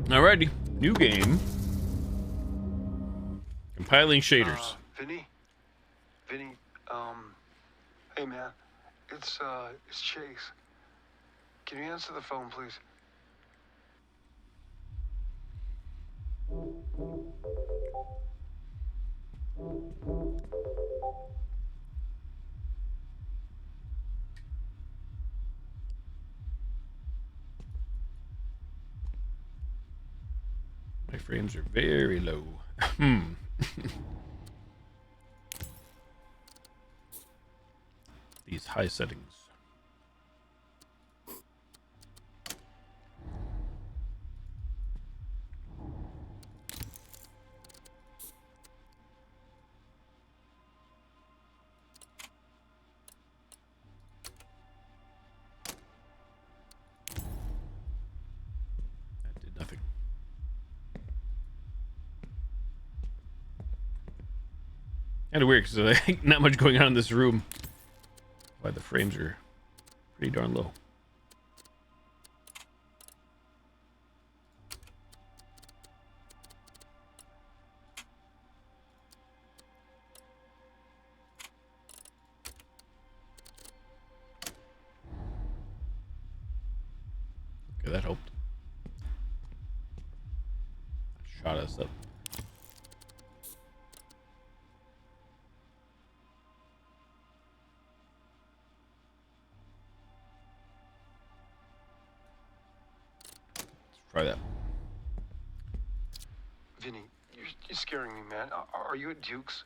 Alrighty, new game. Compiling shaders. Vinny? Vinny, hey man, it's Chase. Can you answer the phone, please? My frames are very low. Hmm. These high settings. That did nothing. Kind of weird because I think not much going on in this room. Why the frames are pretty darn low. Okay, that helped. That shot us up. Let's try that. Vinny, you're scaring me, man. Are you at Duke's?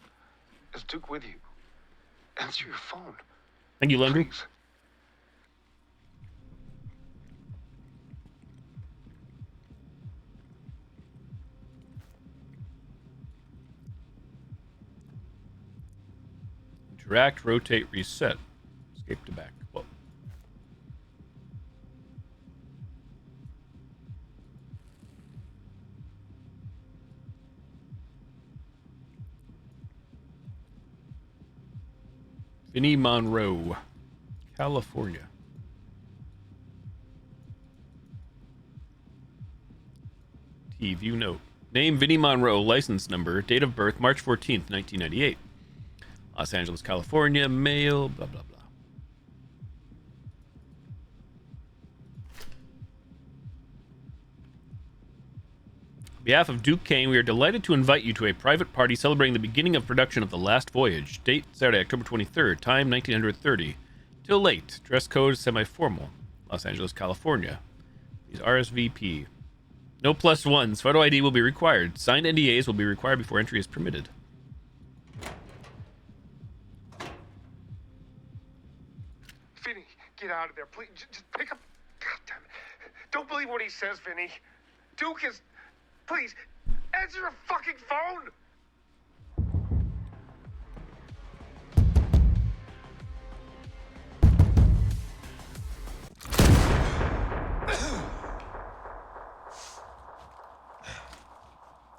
Is Duke with you? Answer your phone. Thank you, Lundgren. Please. Interact, rotate, reset. Escape to back. Whoa. Vinnie Monroe, California. T, view note. Name Vinnie Monroe, license number, date of birth March 14th, 1998. Los Angeles, California, male, blah, blah, blah. On behalf of Duke Kane, we are delighted to invite you to a private party celebrating the beginning of production of The Last Voyage. Date, Saturday, October 23rd. Time, 1930. Till late. Dress code, semi-formal. Los Angeles, California. Please RSVP. No plus ones. Photo ID will be required. Signed NDAs will be required before entry is permitted. Vinny, get out of there, please. Just pick up. God damn it. Don't believe what he says, Vinny. Duke is. Please, answer your fucking phone!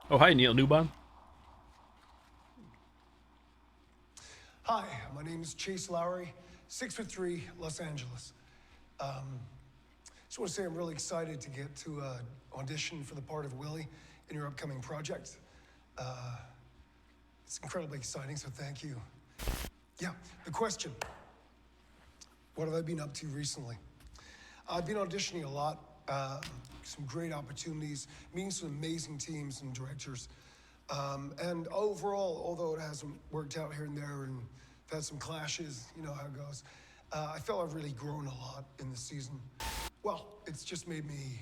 Oh, hi, Neil Newbon. Hi, my name is Chase Lowry, 6'3", Los Angeles. Just want to say I'm really excited to get to audition for the part of Willie in your upcoming project. It's incredibly exciting, so thank you. Yeah, the question. What have I been up to recently? I've been auditioning a lot, some great opportunities, meeting some amazing teams and directors. And overall, although it hasn't worked out here and there and I've had some clashes, you know how it goes, I feel I've really grown a lot in this season. Well, it's just made me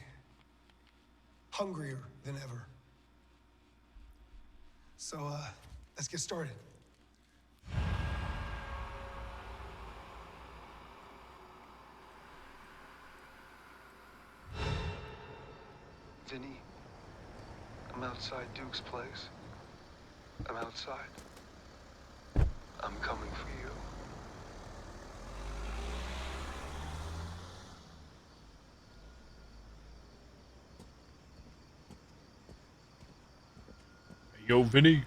hungrier than ever. So let's get started. Vinny, I'm outside Duke's place. I'm outside. I'm coming for you. Yo, Vinny.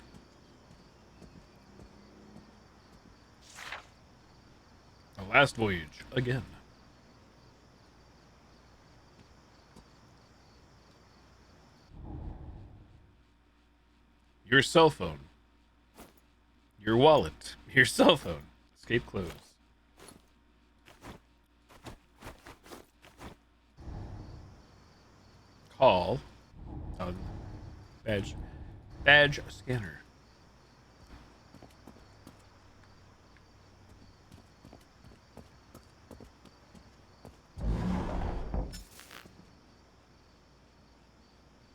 The Last Voyage, again. Your cell phone. Your wallet. Your cell phone. Escape close. Call. Oh, badge. Badge scanner.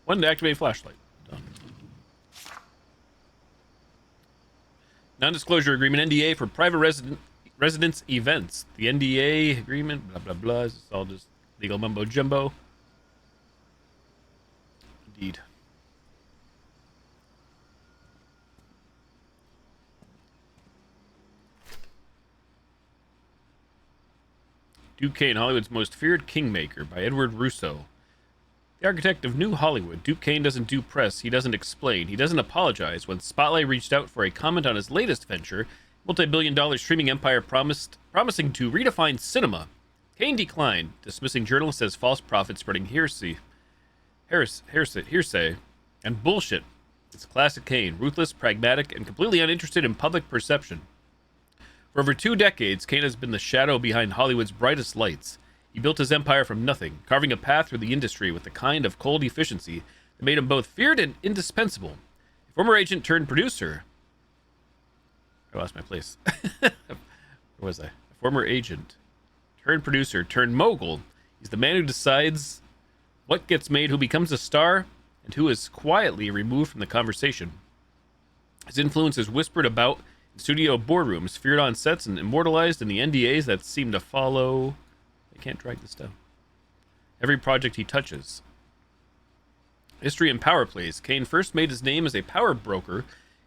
One to activate flashlight. Done. Non-disclosure agreement, NDA, for private residence events. The NDA agreement, blah, blah, blah. It's all just legal mumbo jumbo. Indeed. Duke Kane, Hollywood's most feared kingmaker, by Edward Russo. The architect of New Hollywood, Duke Kane doesn't do press, he doesn't explain, he doesn't apologize. When Spotlight reached out for a comment on his latest venture, multi-billion-dollar streaming empire promising to redefine cinema, Kane declined, dismissing journalists as false prophets spreading hearsay, and bullshit. It's classic Kane, ruthless, pragmatic, and completely uninterested in public perception. For over 2 decades, Kane has been the shadow behind Hollywood's brightest lights. He built his empire from nothing, carving a path through the industry with the kind of cold efficiency that made him both feared and indispensable. A former agent turned producer. I lost my place. Where was I? A former agent turned producer turned mogul. He's the man who decides what gets made, who becomes a star, and who is quietly removed from the conversation. His influence is whispered about in studio boardrooms, feared on sets, and immortalized in the NDAs that seem to follow. I can't drag this down. Every project he touches. History and power plays. Kane first made his name as a power broker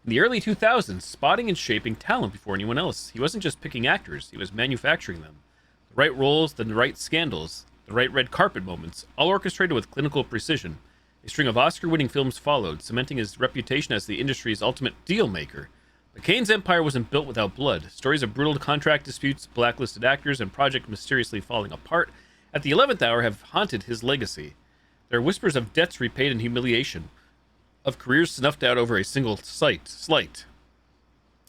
in the early 2000s, spotting and shaping talent before anyone else. He wasn't just picking actors, he was manufacturing them. The right roles, the right scandals, the right red carpet moments, all orchestrated with clinical precision. A string of Oscar-winning films followed, cementing his reputation as the industry's ultimate deal-maker. But Kane's empire wasn't built without blood. Stories of brutal contract disputes, blacklisted actors, and project mysteriously falling apart at the 11th hour have haunted his legacy. There are whispers of debts repaid and humiliation, of careers snuffed out over a single slight.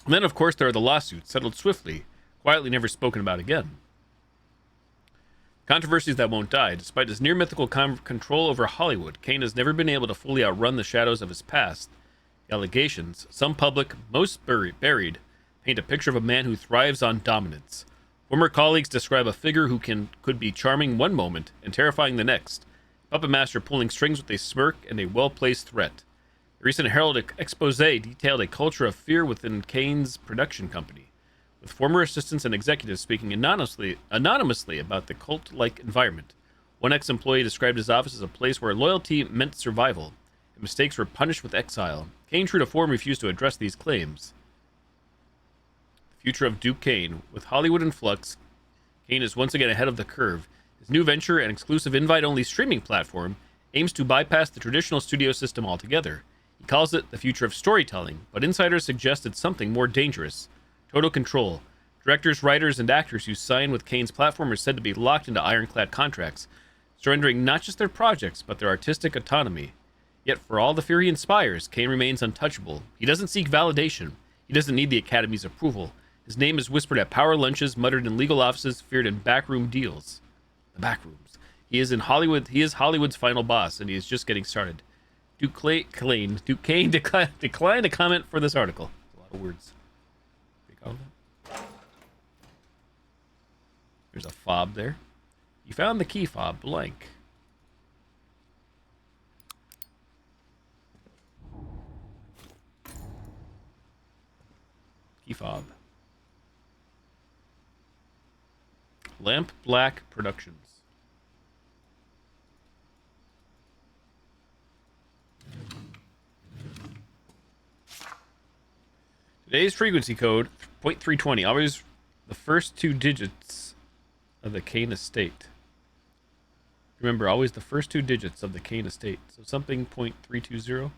And then, of course, there are the lawsuits, settled swiftly, quietly never spoken about again. Controversies that won't die. Despite his near-mythical control over Hollywood, Kane has never been able to fully outrun the shadows of his past. The allegations, some public, most buried, paint a picture of a man who thrives on dominance. Former colleagues describe a figure who could be charming one moment and terrifying the next. Puppet master pulling strings with a smirk and a well-placed threat. A recent Herald expose detailed a culture of fear within Kane's production company, with former assistants and executives speaking anonymously about the cult-like environment. One ex-employee described his office as a place where loyalty meant survival, and mistakes were punished with exile. Kane, true to form, refused to address these claims. The future of Duke Kane. With Hollywood in flux, Kane is once again ahead of the curve. His new venture, an exclusive invite-only streaming platform, aims to bypass the traditional studio system altogether. He calls it the future of storytelling, but insiders suggested something more dangerous. Total control. Directors, writers, and actors who sign with Kane's platform are said to be locked into ironclad contracts, surrendering not just their projects, but their artistic autonomy. Yet for all the fear he inspires, Kane remains untouchable. He doesn't seek validation. He doesn't need the Academy's approval. His name is whispered at power lunches, muttered in legal offices, feared in backroom deals. The backrooms. He is Hollywood's final boss, and he is just getting started. Duke Kane declined to comment for this article. A lot of words. There's a fob there. You found the key fob blank. Key fob. Lamp Black Productions. Today's frequency code, 0.320, always the first 2 digits of the Kane estate. Remember, always the first 2 digits of the Kane estate. So something 0.320.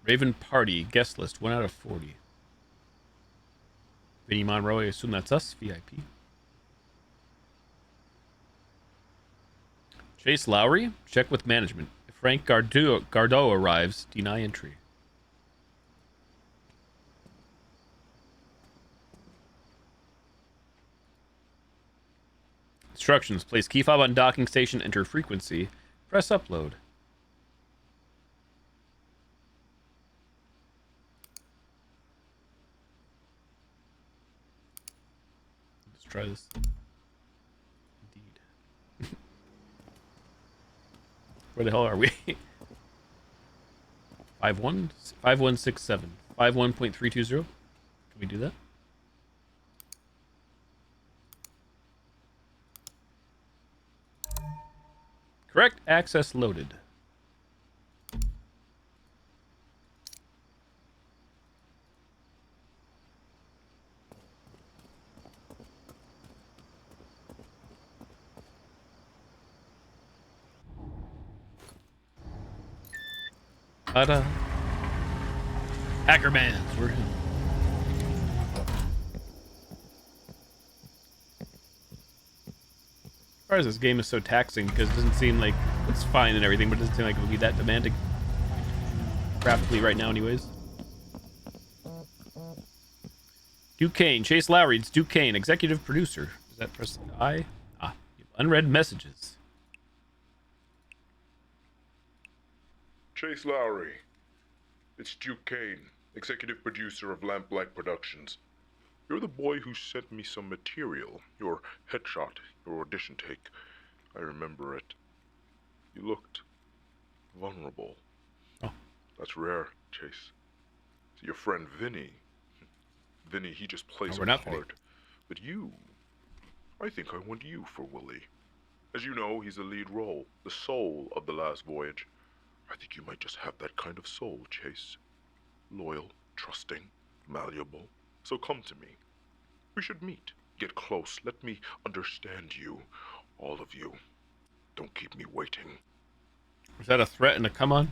Raven Party, guest list, 1 out of 40. Vinnie Monroe, I assume that's us, VIP. Chase Lowry, check with management. If Frank Gardeau arrives, deny entry. Instructions. Place key fob on docking station, enter frequency. Press upload. Let's try this. Indeed. Where the hell are we? 5167. 51.320. Can we do that? Correct access loaded. Ta-da. Hackermans, we're him. As far as this game is so taxing because it doesn't seem like it's fine and everything, but it doesn't seem like it would be that demanding graphically right now anyways. Duke Kane, Chase Lowry, it's Duke Kane, executive producer. Does that press I? Ah, unread messages. Chase Lowry, it's Duke Kane, executive producer of Lamplight Productions. You're the boy who sent me some material, your headshot, your audition take. I remember it. You looked vulnerable. Oh. That's rare, Chase. See, your friend Vinny, he just plays we're a not part. Vinny. But you, I think I want you for Willie. As you know, he's the lead role, the soul of The Last Voyage. I think you might just have that kind of soul, Chase. Loyal, trusting, malleable. So come to me. We should meet. Get close. Let me understand you. All of you. Don't keep me waiting. Was that a threat and a come on?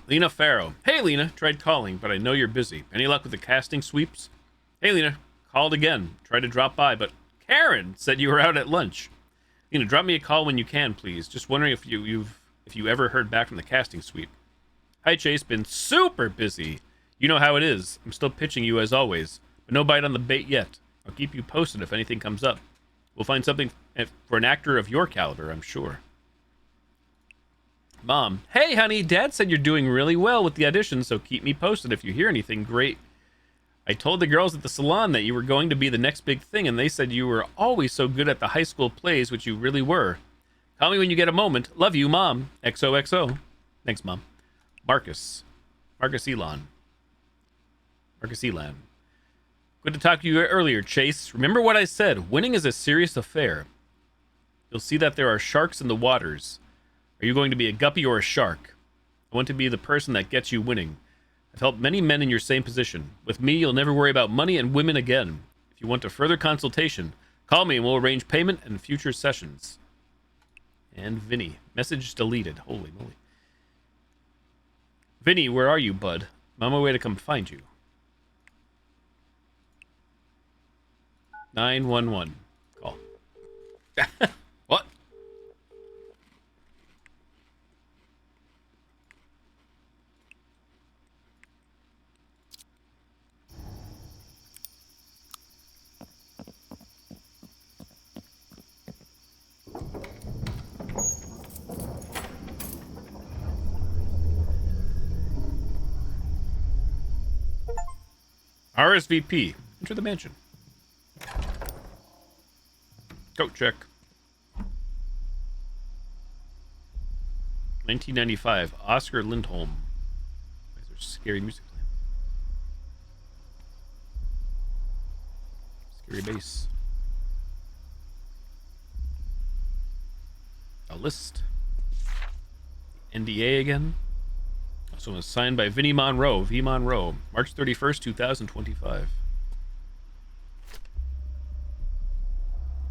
Lena Farrow. Hey, Lena. Tried calling, but I know you're busy. Any luck with the casting sweeps? Hey, Lena. Called again. Tried to drop by, but Karen said you were out at lunch. Lena, drop me a call when you can, please. Just wondering if you ever heard back from the casting sweep. Hi, Chase. Been super busy. You know how it is. I'm still pitching you as always, but no bite on the bait yet. I'll keep you posted if anything comes up. We'll find something for an actor of your caliber, I'm sure. Mom, hey, honey, Dad said you're doing really well with the audition, so keep me posted if you hear anything great. I told the girls at the salon that you were going to be the next big thing, and they said you were always so good at the high school plays, which you really were. Call me when you get a moment. Love you, Mom. XOXO. Thanks, Mom. Marcus Elon. Good to talk to you earlier, Chase. Remember what I said. Winning is a serious affair. You'll see that there are sharks in the waters. Are you going to be a guppy or a shark? I want to be the person that gets you winning. I've helped many men in your same position. With me, you'll never worry about money and women again. If you want a further consultation, call me and we'll arrange payment and future sessions. And Vinny. Message deleted. Holy moly. Vinny, where are you, bud? I'm on my way to come find you. 911. Call. What? RSVP. Enter the mansion. Coat check. 1995. Oscar Lindholm. There's scary music playing. Scary bass. A list. NDA again. So it was signed by Vinnie Monroe, V. Monroe, March 31st, 2025.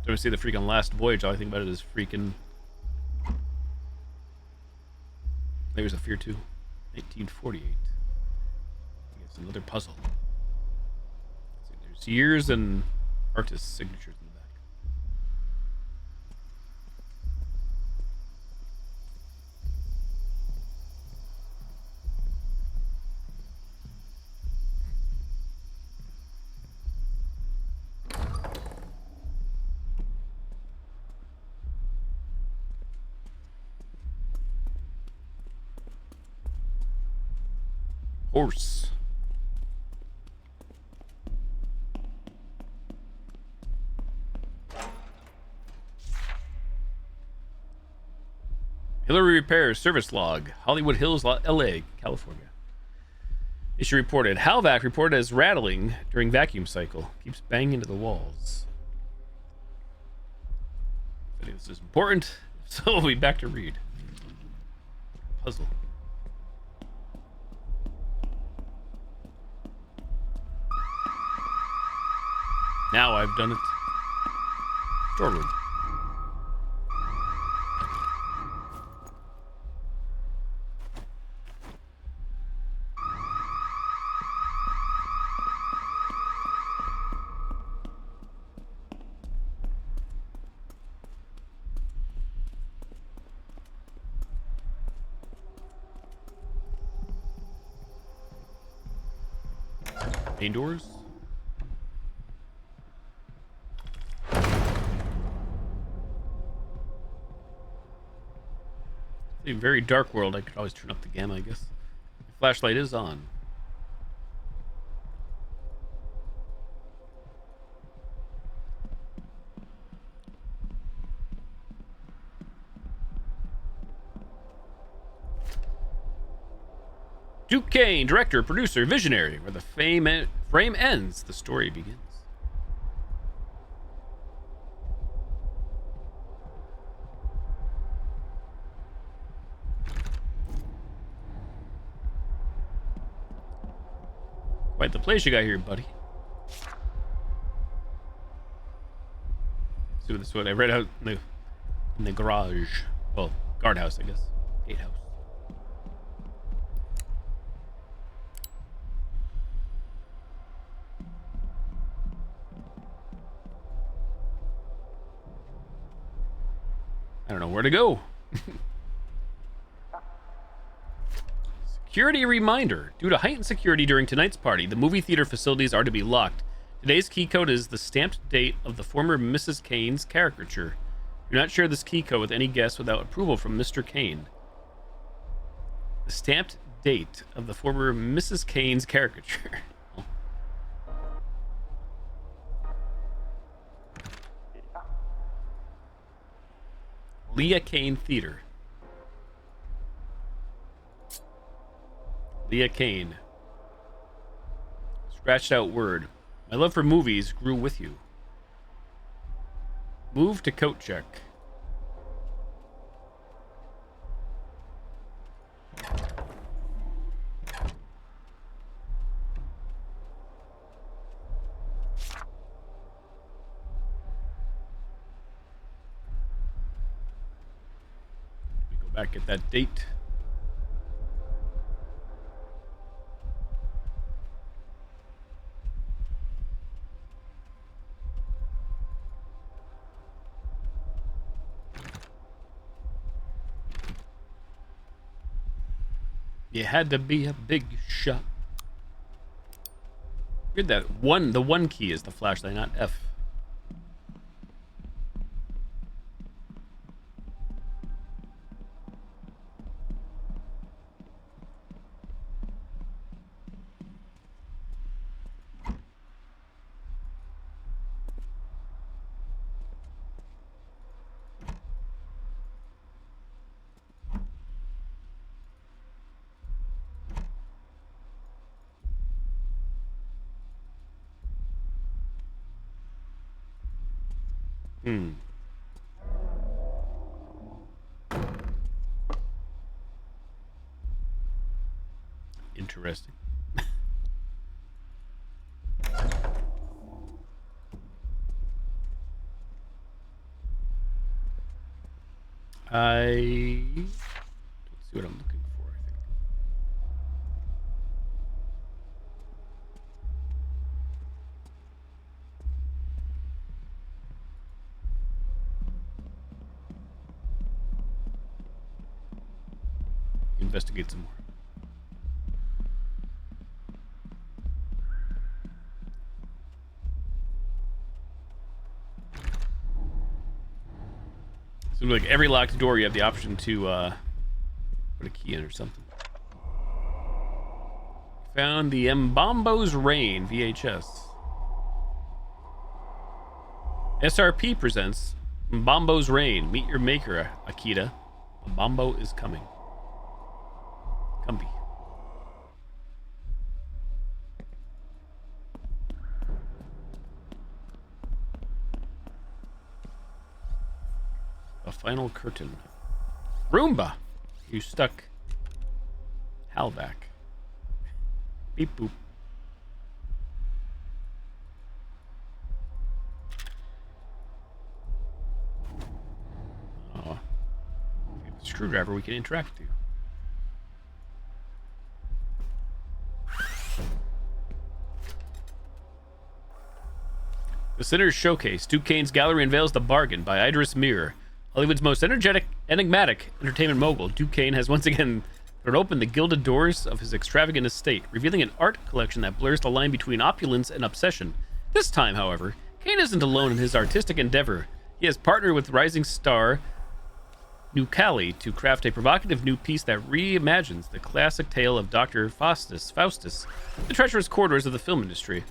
Don't see the freaking Last Voyage. All I think about it is freaking. There's a Fear 2. 1948. It's another puzzle. years and artist signatures in the back. Horse. Hillary Repairs Service Log, Hollywood Hills, LA, California. Issue reported. Halvac reported as rattling during vacuum cycle. Keeps banging into the walls. I think this is important, so we'll be back to read. Puzzle. Now I've done it. Storeroom. Main doors. It's a very dark world. I could always turn up the gamma, I guess. The flashlight is on. Duke Kane, director, producer, visionary. Where the frame ends, the story begins. Quite the place you got here, buddy. Let's do this one. I read out in the garage. Well, guardhouse, I guess. Gatehouse. I don't know where to go. Security reminder. Due to heightened security during tonight's party, the movie theater facilities are to be locked. Today's key code is the stamped date of the former Mrs. Kane's caricature. Do not share this key code with any guest without approval from Mr. Kane. The stamped date of the former Mrs. Kane's caricature. Leah Kane Theater. Leah Kane. Scratched out word. My love for movies grew with you. Move to coat check. We go back at that date. You had to be a big shot. Weird that the one key is the flashlight, not F. Interesting. Let's see what I'm looking for, I think. investigate some more. So like every locked door, you have the option to put a key in or something. Found the Mbambo's Reign VHS. SRP presents Mbambo's Reign. Meet your maker, Akita. Mbambo is coming. Comfy. A final curtain. Roomba! You stuck. Halvac. Beep boop. Oh. Screwdriver we can interact to. The Sinner's Showcase. Duke Kane's Gallery unveils The Bargain by Idris Mir. Hollywood's most enigmatic entertainment mogul, Duke Kane has once again thrown open the gilded doors of his extravagant estate, revealing an art collection that blurs the line between opulence and obsession. This time, however, Kane isn't alone in his artistic endeavor. He has partnered with rising star Nucali to craft a provocative new piece that reimagines the classic tale of Dr. Faustus, the treacherous corridors of the film industry.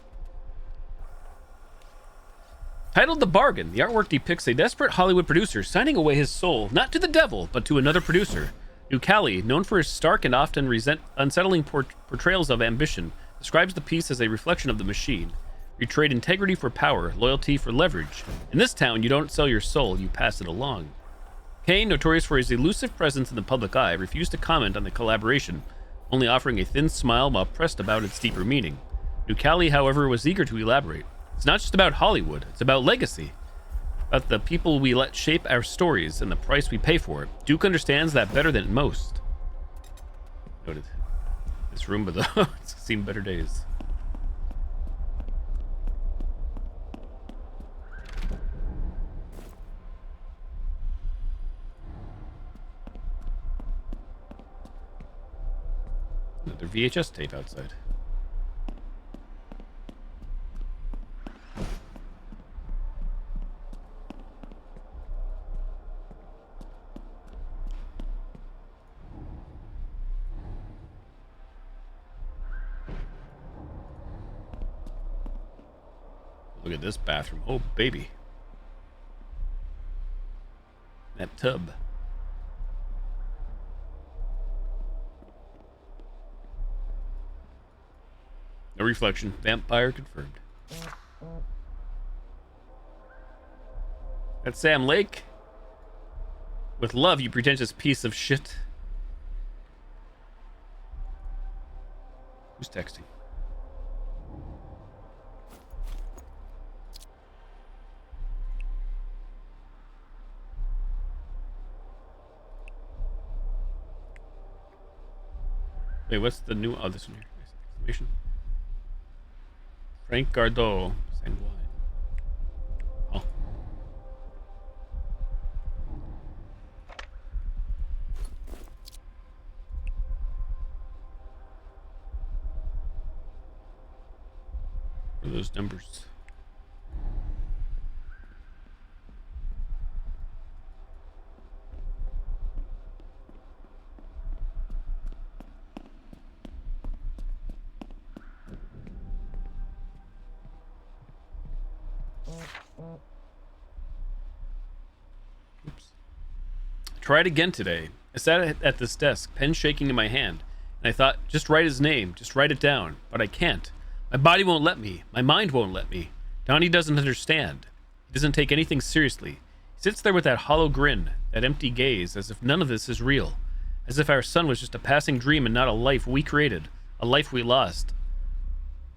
Titled The Bargain, the artwork depicts a desperate Hollywood producer signing away his soul, not to the devil, but to another producer. Nucali, known for his stark and often unsettling portrayals of ambition, describes the piece as a reflection of the machine. You trade integrity for power, loyalty for leverage. In this town, you don't sell your soul, you pass it along. Kane, notorious for his elusive presence in the public eye, refused to comment on the collaboration, only offering a thin smile while pressed about its deeper meaning. Nucali, however, was eager to elaborate. It's not just about Hollywood, it's about legacy. About the people we let shape our stories and the price we pay for it. Duke understands that better than most. Noted. This Roomba, though, it's seen better days. Another VHS tape outside. Look at this bathroom. Oh, baby. That tub. No reflection. Vampire confirmed. That's Sam Lake. With love, you pretentious piece of shit. Who's texting? Wait, what's the new? Oh, this one here. Exclamation. Frank Gardot. Sanguine. Oh. What are those numbers? Oops. Try it again today. I sat at this desk, pen shaking in my hand, and I thought, just write his name, just write it down. But I can't. My body won't let me. My mind won't let me. Donnie doesn't understand. He doesn't take anything seriously. He sits there with that hollow grin, that empty gaze, as if none of this is real. As if our son was just a passing dream and not a life we created, a life we lost.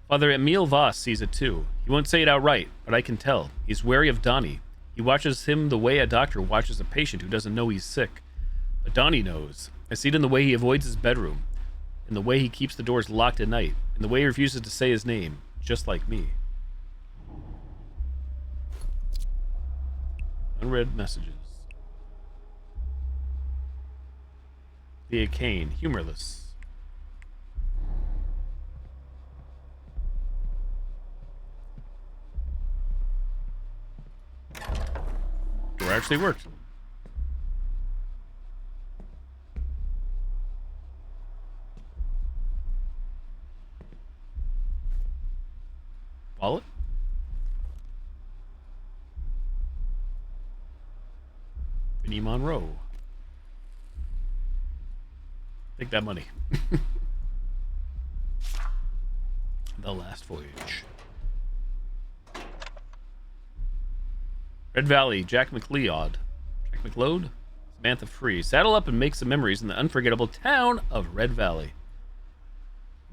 Father Emile Voss sees it too. He won't say it outright, but I can tell. He's wary of Donnie. He watches him the way a doctor watches a patient who doesn't know he's sick. But Donnie knows. I see it in the way he avoids his bedroom, in the way he keeps the doors locked at night, in the way he refuses to say his name, just like me. Unread messages. Leah Kane, humorless. Door actually worked. Wallet? Vinnie Monroe. Take that money. The Last Voyage. Red Valley, Jack McLeod. Jack McLeod? Samantha Free. Saddle up and make some memories in the unforgettable town of Red Valley.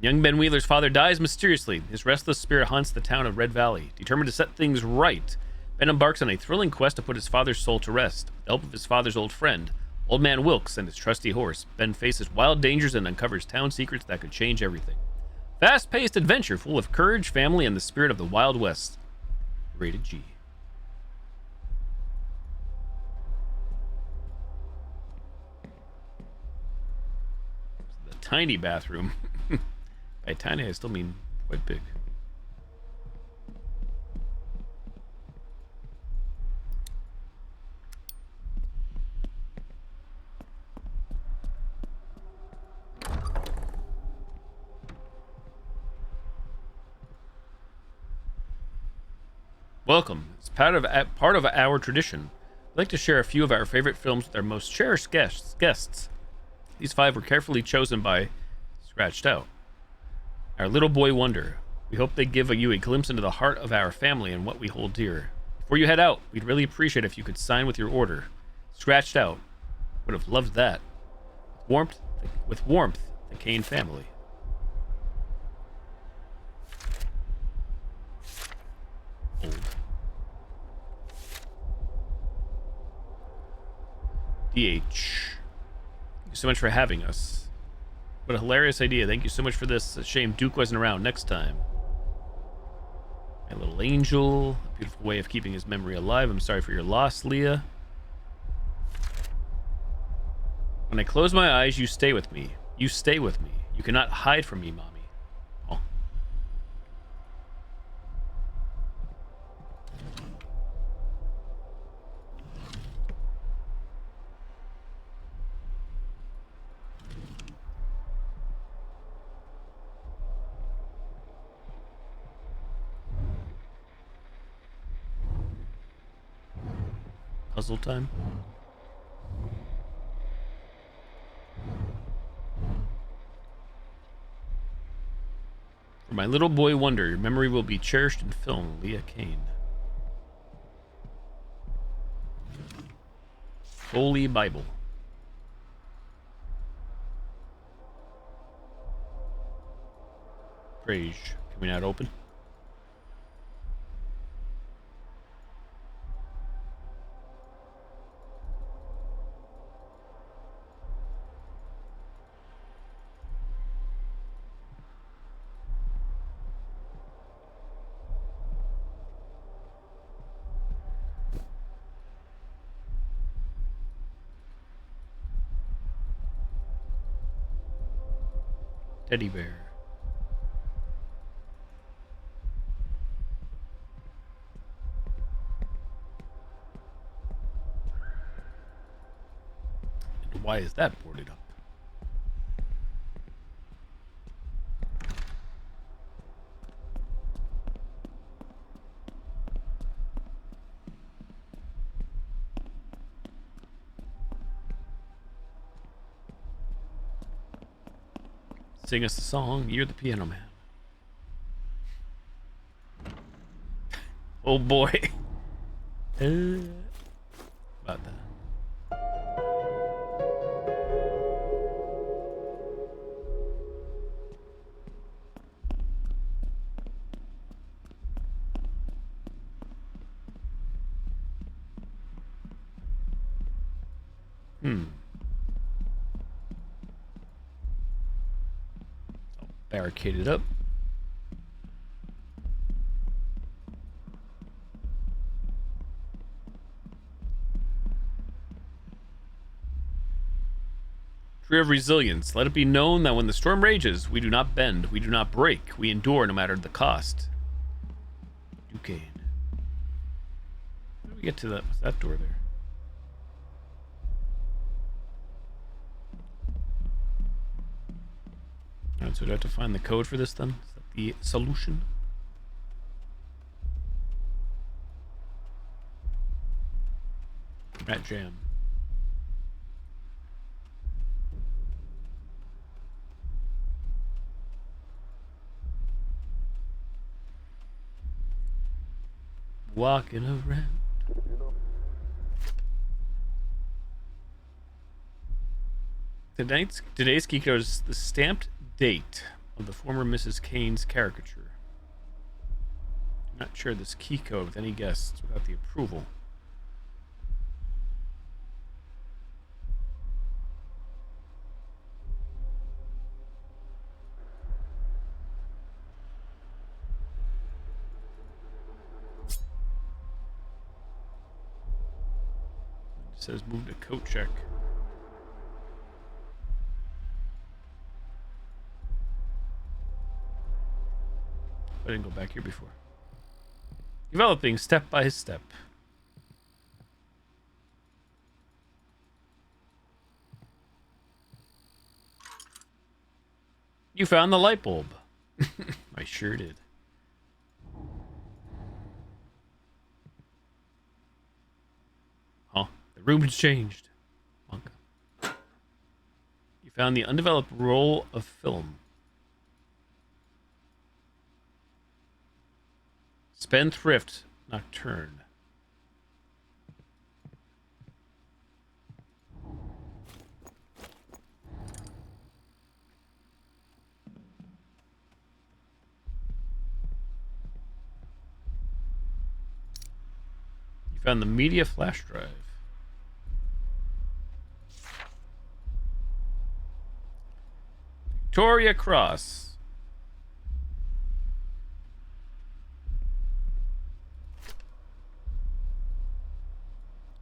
Young Ben Wheeler's father dies mysteriously. His restless spirit haunts the town of Red Valley. Determined to set things right, Ben embarks on a thrilling quest to put his father's soul to rest. With the help of his father's old friend, Old Man Wilkes, and his trusty horse, Ben faces wild dangers and uncovers town secrets that could change everything. Fast-paced adventure full of courage, family, and the spirit of the Wild West. Rated G. The tiny bathroom. By tiny, I still mean quite big. Welcome. As part of our tradition, I'd like to share a few of our favorite films with our most cherished guests. These 5 were carefully chosen by Scratched Out. Our little boy wonder. We hope they give you a glimpse into the heart of our family and what we hold dear. Before you head out, we'd really appreciate if you could sign with your order. Scratched Out. Would have loved that. With warmth, the Kane family. Old. DH. Thank you so much for having us. What a hilarious idea. Thank you so much for this. A shame Duke wasn't around next time. My little angel. A beautiful way of keeping his memory alive. I'm sorry for your loss, Leah. When I close my eyes, you stay with me. You stay with me. You cannot hide from me, Mommy. Oh. Puzzle time. For my little boy wonder, your memory will be cherished in film. Leah Kane. Holy Bible. Praise. Can we not open? Teddy bear. And why is that boarded up? Sing us a song. You're the piano man. Oh boy. About that. Barricaded up. Tree of resilience. Let it be known that when the storm rages, we do not bend, we do not break, we endure no matter the cost. Duquesne. How do we get to that door there? Alright, so do I have to find the code for this then? Is that the solution? Rat jam. Walking around. Today's key code is the stamped date of the former Mrs. Kane's caricature. I'm not sure this key code with any guests without the approval. It says move to coat check. I didn't go back here before. Developing step by step. You found the light bulb. I sure did. Huh? The room's changed. Monk. You found the undeveloped roll of film. Spendthrift Nocturne. You found the media flash drive. Victoria Cross.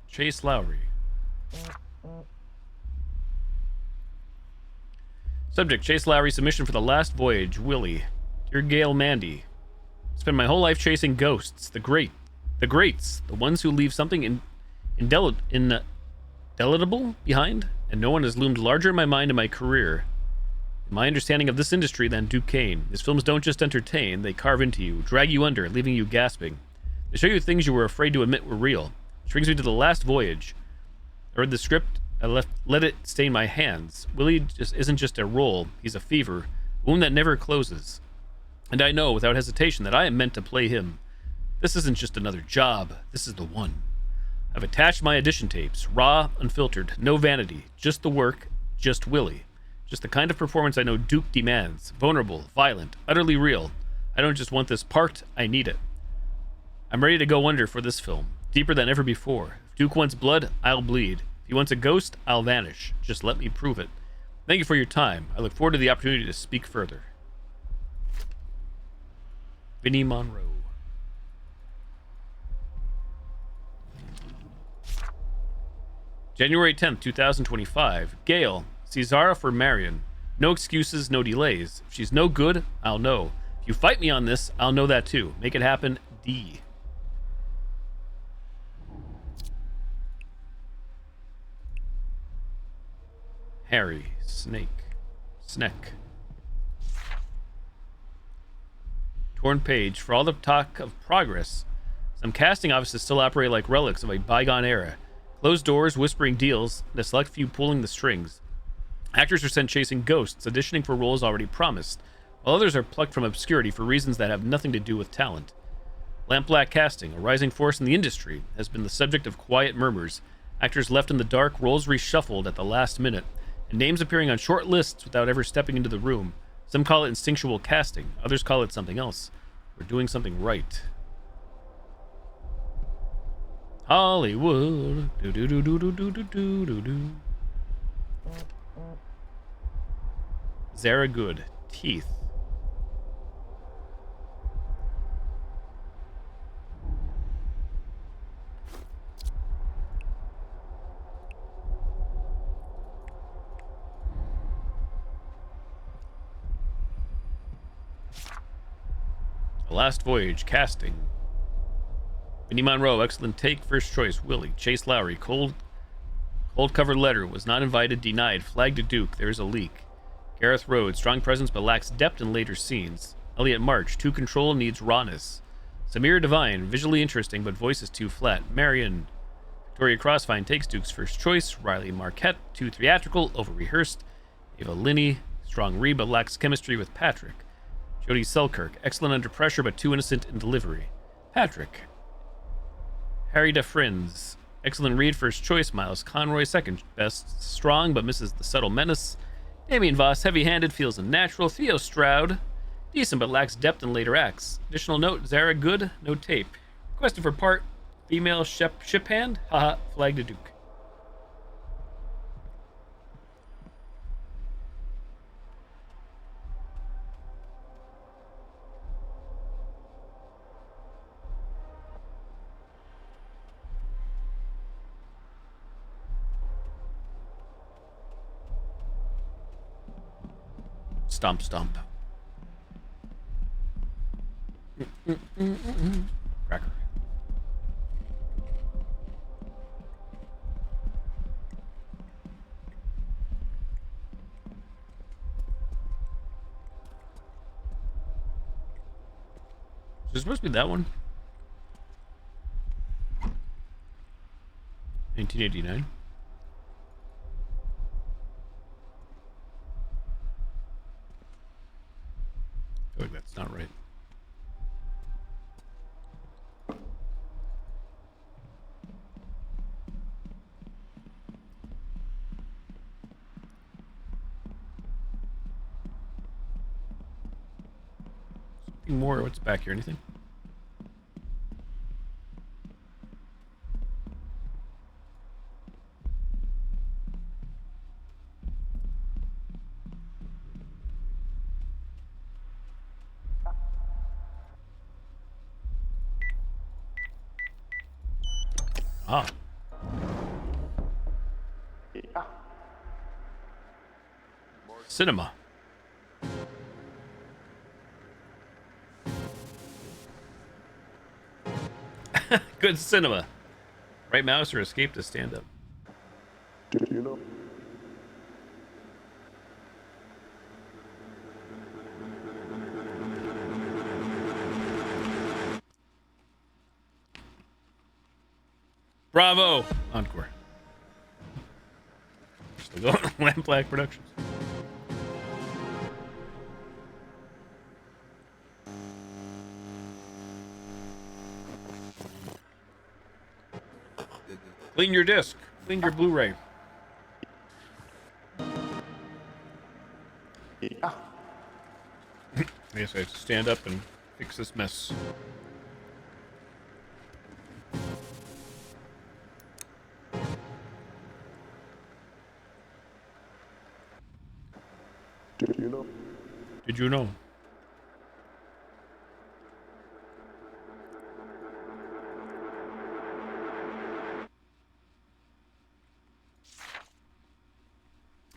Chase Lowry. Subject, Chase Lowry, submission for the last voyage, Willie. Dear Gail Mandy. Spent my whole life chasing ghosts, the greats, the ones who leave something indelible behind, and no one has loomed larger in my mind in my career. In my understanding of this industry than Duquesne. His films don't just entertain, they carve into you, drag you under, leaving you gasping. They show you things you were afraid to admit were real. Which brings me to the last voyage. I read the script, I let it stain my hands. Willie isn't just a role, he's a fever, a wound that never closes. And I know, without hesitation, that I am meant to play him. This isn't just another job, this is the one. I've attached my audition tapes, raw, unfiltered, no vanity, just the work, just Willie. Just the kind of performance I know Duke demands, vulnerable, violent, utterly real. I don't just want this part, I need it. I'm ready to go under for this film. Deeper than ever before. If Duke wants blood, I'll bleed. If he wants a ghost, I'll vanish. Just let me prove it. Thank you for your time. I look forward to the opportunity to speak further. Vinnie Monroe. January 10th, 2025. Gail, Cesara for Marion. No excuses, no delays. If she's no good, I'll know. If you fight me on this, I'll know that too. Make it happen, D. Harry, Snake, Sneck. Torn page. For all the talk of progress, some casting offices still operate like relics of a bygone era. Closed doors, whispering deals, and a select few pulling the strings. Actors are sent chasing ghosts, auditioning for roles already promised, while others are plucked from obscurity for reasons that have nothing to do with talent. Lampblack casting, a rising force in the industry, has been the subject of quiet murmurs. Actors left in the dark, roles reshuffled at the last minute, and names appearing on short lists without ever stepping into the room. Some call it instinctual casting, others call it something else. We're doing something right. Hollywood. Do do do do do do do do do do. Zara Good. Teeth. The Last Voyage, casting. Vinnie Monroe, excellent take, first choice. Willie. Chase Lowry, cold cover letter, was not invited, denied, flagged to Duke, there's a leak. Gareth Rhodes, strong presence but lacks depth in later scenes. Elliot March, too control, needs rawness. Samira Devine, visually interesting but voice is too flat. Marion. Victoria Crossfine takes Duke's first choice. Riley Marquette, too theatrical, over-rehearsed. Ava Linney, strong read but lacks chemistry with Patrick. Jodie Selkirk, excellent under pressure but too innocent in delivery. Patrick. Harry DeFrins, excellent read, first choice. Miles Conroy, second best. Strong but misses the subtle menace. Damien Voss, heavy-handed, feels unnatural. Theo Stroud, decent but lacks depth in later acts. Additional note, Zara good, no tape. Requested for part, female ship hand, haha, flag to Duke. Stomp, stomp. Cracker. Is this supposed to be that one? 1989. I feel like that's not right. Something more. What's back here? Anything? Ah. Cinema. Good cinema. Right mouse or escape to stand up. Did you know? Bravo! Encore. Still going. Lamp Black Productions. Clean your disc. Clean your Blu-ray. I guess I have to stand up and fix this mess. Did you know? Did you know?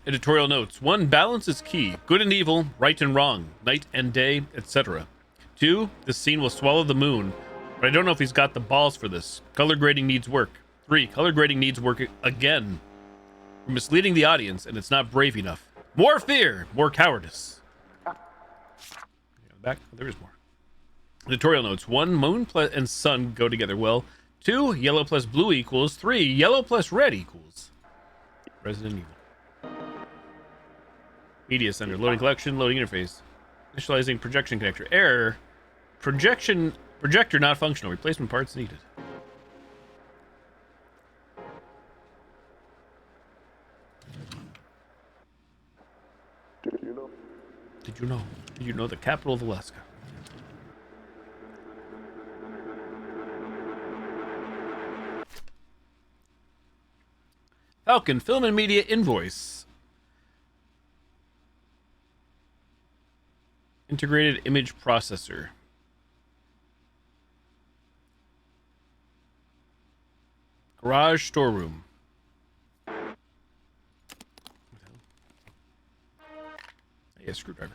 Editorial notes. 1. Balance is key. Good and evil, right and wrong, night and day, etc. 2. This scene will swallow the moon, but I don't know if he's got the balls for this. Color grading needs work. 3. Color grading needs work again. We're misleading the audience, and it's not brave enough. More fear, more cowardice. Back, there is more. Editorial notes. 1. Moon and sun go together well. 2. Yellow plus blue equals. 3. Yellow plus red equals. Resident Evil. Media Center. Loading collection. Loading interface. Initializing projection connector. Error. Projector not functional. Replacement parts needed. Did you know? Did you know? Did you know the capital of Alaska? Falcon Film and Media Invoice. Integrated Image Processor. Garage Storeroom. Hey, a screwdriver.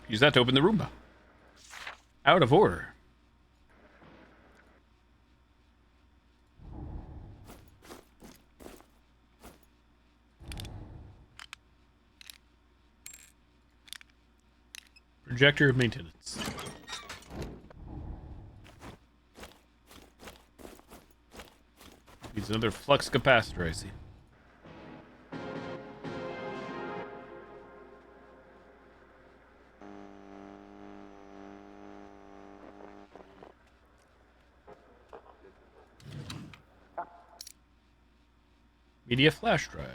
Use that to open the Roomba. Out of order. Projector of maintenance. Needs another flux capacitor, I see. Media flash drive.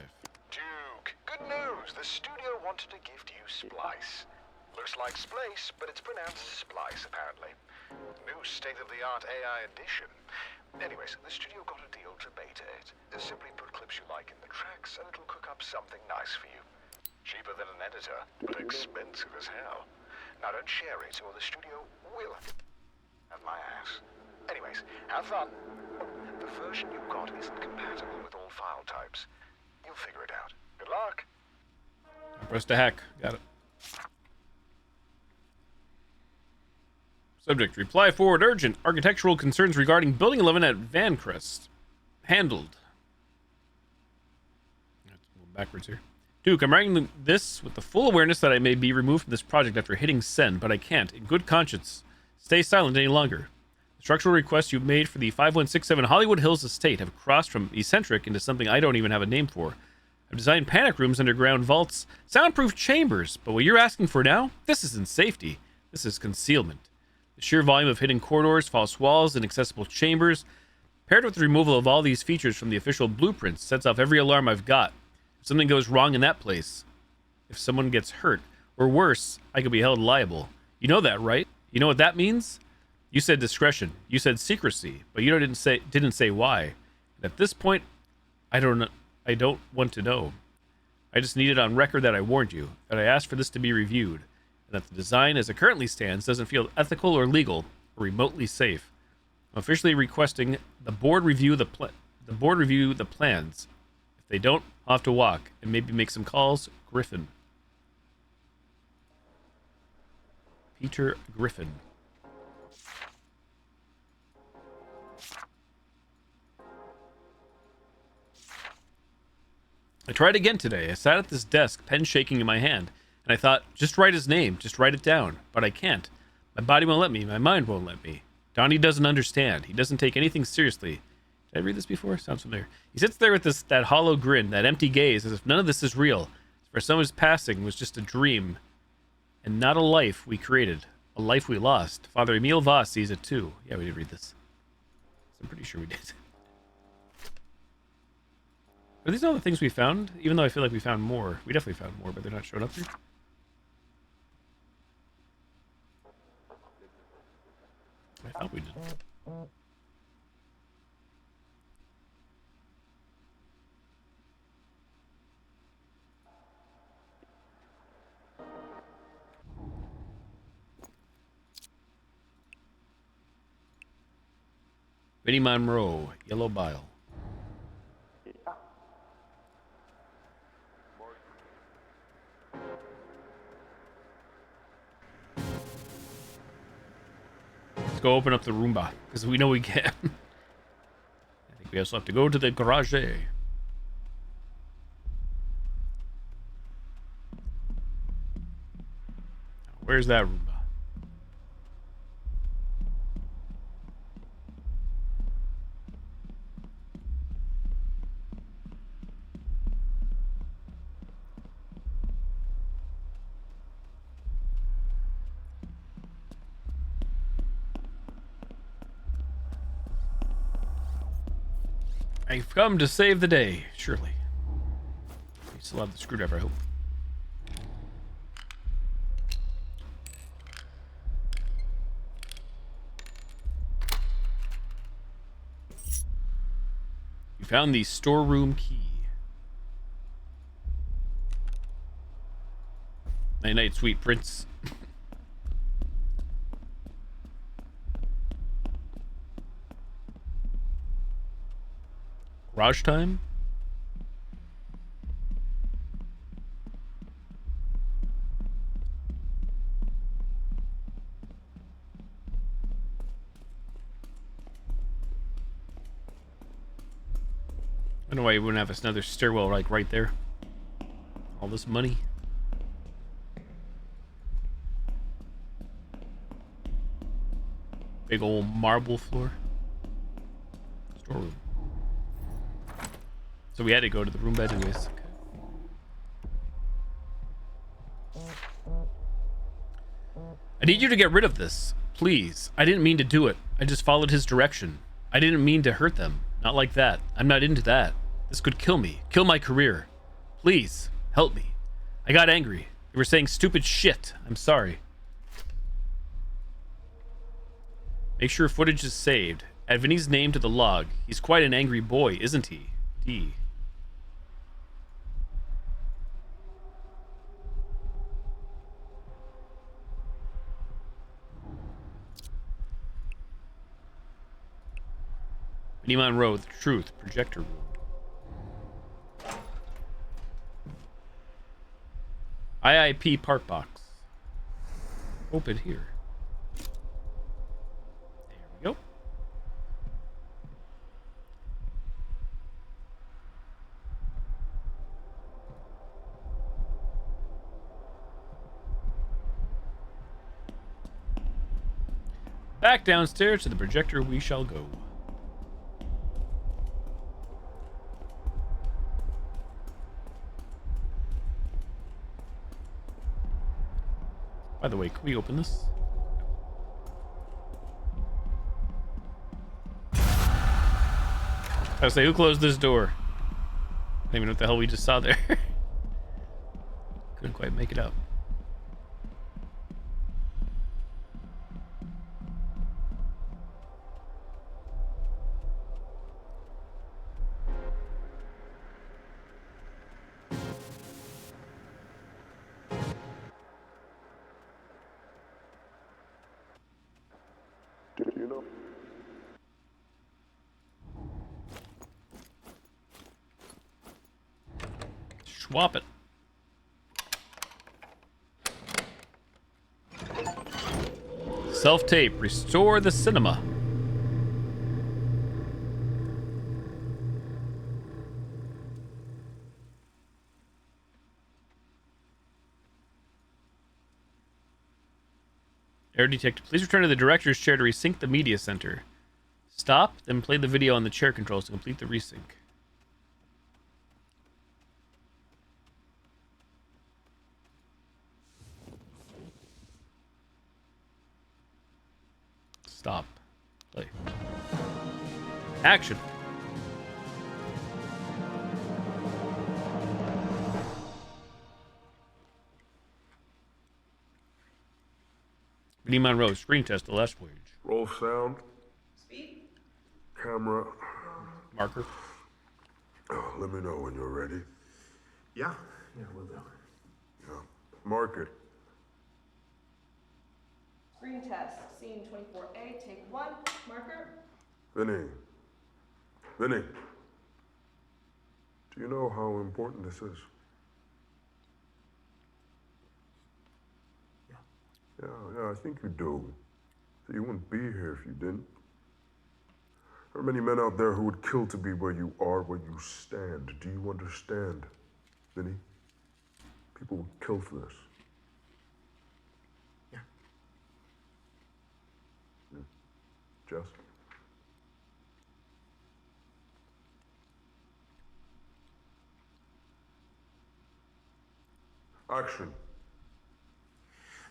Duke, good news. The studio wanted to gift you Splice. Looks like Splice, but it's pronounced Splice, apparently. New state-of-the-art AI edition. Anyways, the studio got a deal to beta it. Simply put clips you like in the tracks, and it'll cook up something nice for you. Cheaper than an editor, but expensive as hell. Now don't share it, or the studio will have my ass. Anyways, have fun. The version you got isn't compatible with all file types. You'll figure it out. Good luck. Press to hack. Got it. Subject. Reply forward urgent. Architectural concerns regarding Building 11 at Vancrest. Handled. Let's move backwards here. Duke, I'm writing this with the full awareness that I may be removed from this project after hitting send, but I can't, in good conscience, stay silent any longer. The structural requests you've made for the 5167 Hollywood Hills estate have crossed from eccentric into something I don't even have a name for. I've designed panic rooms, underground vaults, soundproof chambers, but what you're asking for now, this isn't safety. This is concealment. The sheer volume of hidden corridors, false walls, inaccessible chambers, paired with the removal of all these features from the official blueprints, sets off every alarm I've got. If something goes wrong in that place, if someone gets hurt, or worse, I could be held liable. You know that, right? You know what that means? You said discretion. You said secrecy, but you didn't say why. And at this point, I don't want to know. I just need it on record that I warned you, that I asked for this to be reviewed, and that the design as it currently stands doesn't feel ethical or legal or remotely safe. I'm officially requesting the board review the plans. If they don't, I'll have to walk and maybe make some calls. Griffin. Peter Griffin. I tried again today. I sat at this desk, pen shaking in my hand, and I thought, just write his name, just write it down. But I can't. My body won't let me, my mind won't let me. Donnie doesn't understand. He doesn't take anything seriously. Did I read this before? Sounds familiar. He sits there with that hollow grin, that empty gaze, as if none of this is real. For someone's passing was just a dream, and not a life we created, a life we lost. Father Emil Voss sees it too. Yeah, we did read this. I'm pretty sure we did. Are these all the things we found? Even though I feel like we found more. We definitely found more, but they're not showing up here. I thought we did. Benny Monroe, Yellow Bile. Let's go open up the Roomba, because we know we can. I think we also have to go to the garage. Where's that Roomba? I've come to save the day, surely. We still have the screwdriver, I hope. We found the storeroom key. Night night, sweet prince. Garage time? I don't know why you wouldn't have another stairwell like right there. All this money. Big old marble floor. Storeroom. So we had to go to the room bed anyways. Okay. I need you to get rid of this. Please. I didn't mean to do it. I just followed his direction. I didn't mean to hurt them. Not like that. I'm not into that. This could kill me. Kill my career. Please. Help me. I got angry. They were saying stupid shit. I'm sorry. Make sure footage is saved. Add Vinny's name to the log. He's quite an angry boy, isn't he? D. Vinny Monroe, the truth, projector room. IIP part box. Open here. There we go. Back downstairs to the projector we shall go. By the way, can we open this? I was say, who closed this door? I don't even know what the hell we just saw there. Couldn't quite make it out. Did you know? Swap it. Self-tape. Restore the cinema. Air detector. Please return to the director's chair to resync the media center. Stop, then play the video on the chair controls to complete the resync. Stop. Play. Action. Vinny Monroe, screen test, the last voyage. Roll sound. Speed? Camera. Marker. Oh, let me know when you're ready. Yeah, we'll do. Yeah. Mark it. Screen test. Scene 24A, take 1. Marker. Vinny. Vinny. Do you know how important this is? Yeah, I think you do. So you wouldn't be here if you didn't. There are many men out there who would kill to be where you are, where you stand. Do you understand, Vinny? People would kill for this. Yeah. Jess? Action.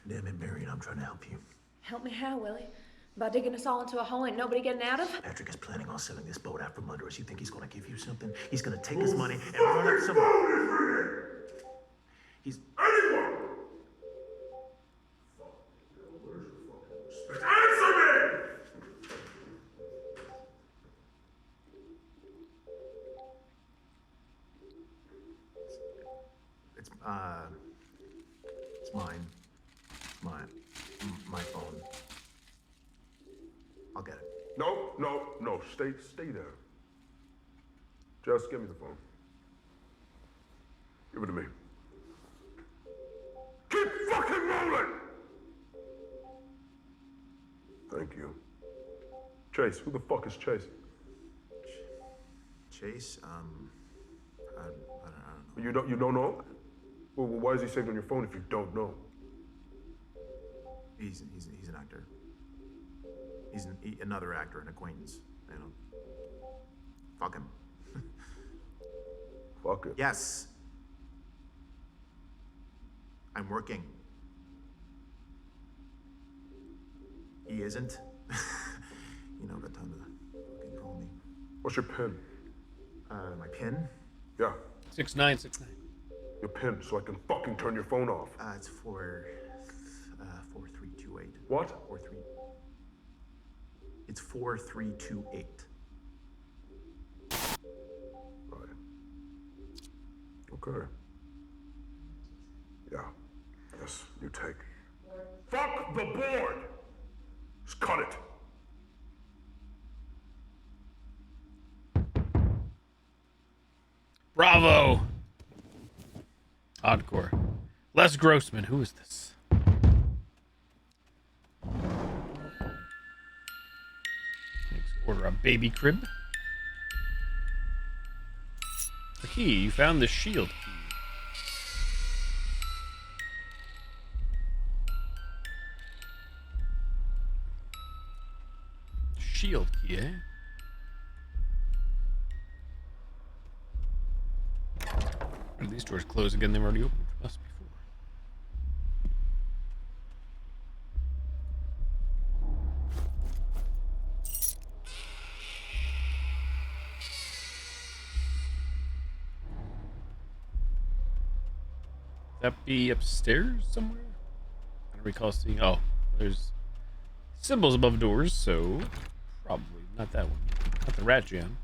Damn it, Marion, I'm trying to help you. Help me how, Willie? By digging us all into a hole ain't nobody getting out of? Patrick is planning on selling this boat out from under us. You think he's gonna give you something? He's gonna take his money and run up some... He's... Anyone! Answer me! It's mine. My phone. I'll get it. No. Stay there. Just give me the phone. Give it to me. Keep fucking rolling! Thank you. Chase, who the fuck is Chase? Chase, I don't know. You don't know? Well, why is he saved on your phone if you don't know? He's an actor. He's another actor, an acquaintance. You know. Fuck him. Fuck it. Yes. I'm working. He isn't. You know, got time to fucking call me. What's your pin? My pin? Yeah, 6969. your pin, so I can fucking turn your phone off. It's 4328. What? 43. It's 4328. Right. Okay. Yeah. Yes, you take. Fuck the board! Just cut it. Bravo! Encore. Les Grossman, who is this? Let's order a baby crib. A key. You found the shield key. Shield key, eh? Are these doors closed again? They were already opened. Must be before. That be upstairs somewhere? I don't recall seeing. Oh, there's symbols above doors, so probably not that one. Not the rat jam.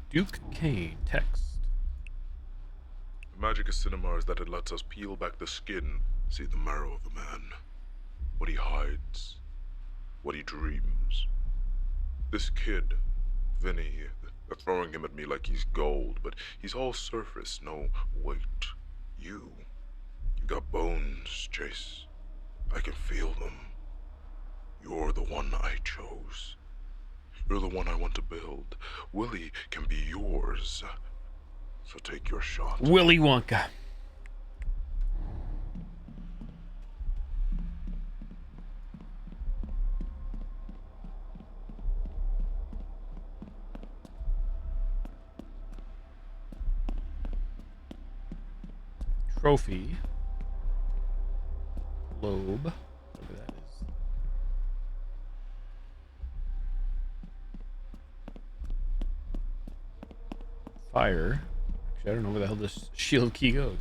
Duke Kane text. The magic of cinema is that it lets us peel back the skin, see the marrow of a man. What he hides, what he dreams. This kid, Vinny, they're throwing him at me like he's gold, but he's all surface, no weight. You got bones, Chase. I can feel them. You're the one I chose. You're the one I want to build. Willie can be yours. So take your shot. Willy Wonka. Trophy. Globe. Whatever that is. Fire. Actually, I don't know where the hell this shield key goes.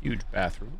Huge bathroom.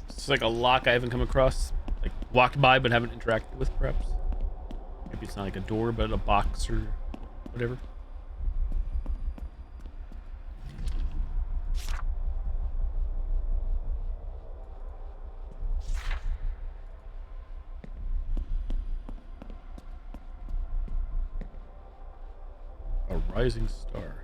It's like a lock I haven't come across, like walked by but haven't interacted with, perhaps. Maybe it's not like a door, but a box or whatever. A rising star.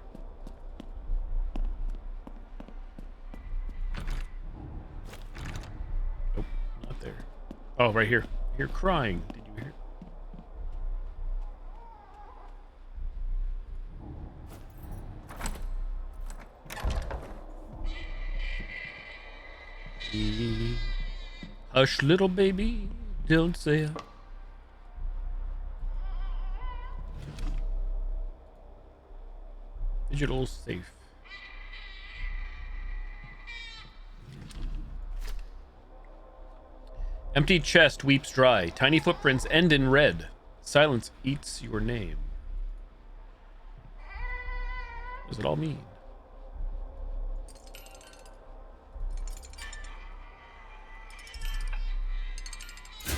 Nope, not there. Oh, right here. You're crying. Did you hear? Hush, little baby, don't say it. Digital safe. Empty chest weeps dry. Tiny footprints end in red. Silence eats your name. What does it all mean? You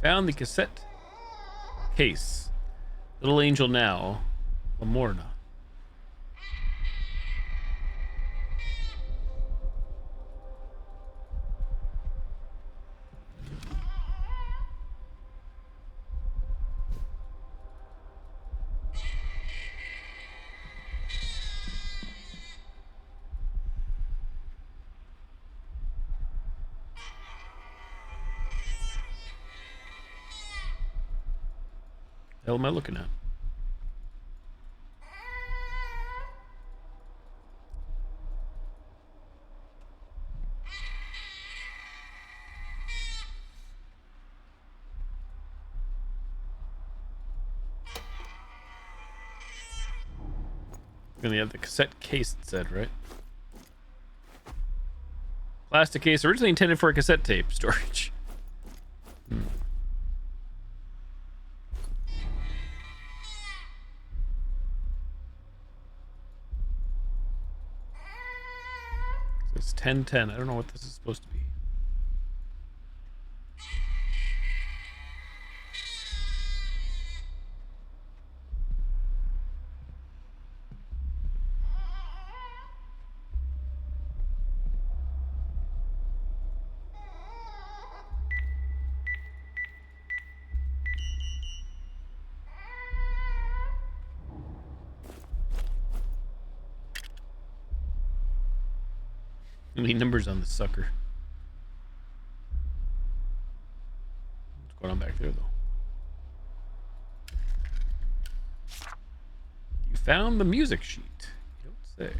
found the cassette case. Little angel now. Lamorna. The hell am I looking at? We're gonna have the cassette case, it said, right? Plastic case originally intended for a cassette tape storage. So it's 1010. I don't know what this is supposed to be. How many numbers on this sucker? What's going on back there, though? You found the music sheet. You don't say.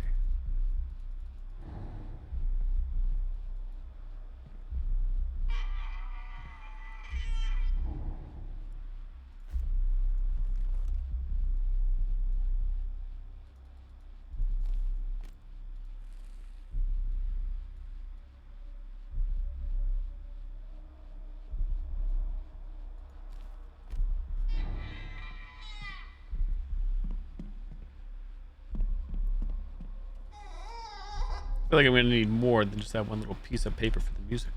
I feel like I'm going to need more than just that one little piece of paper for the music.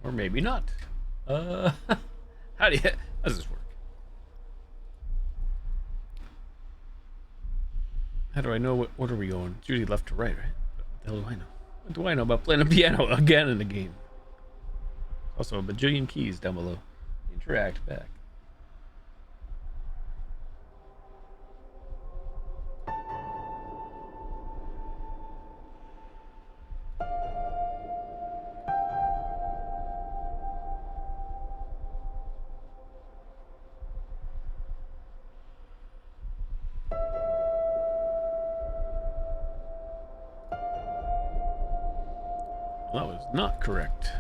Or maybe not. How does this work? How do I know what order we going? It's usually left to right, right? What the hell do I know? What do I know about playing a piano again in the game? Also, a bajillion keys down below. Interact back. That was not correct.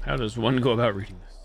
How does one go about reading this?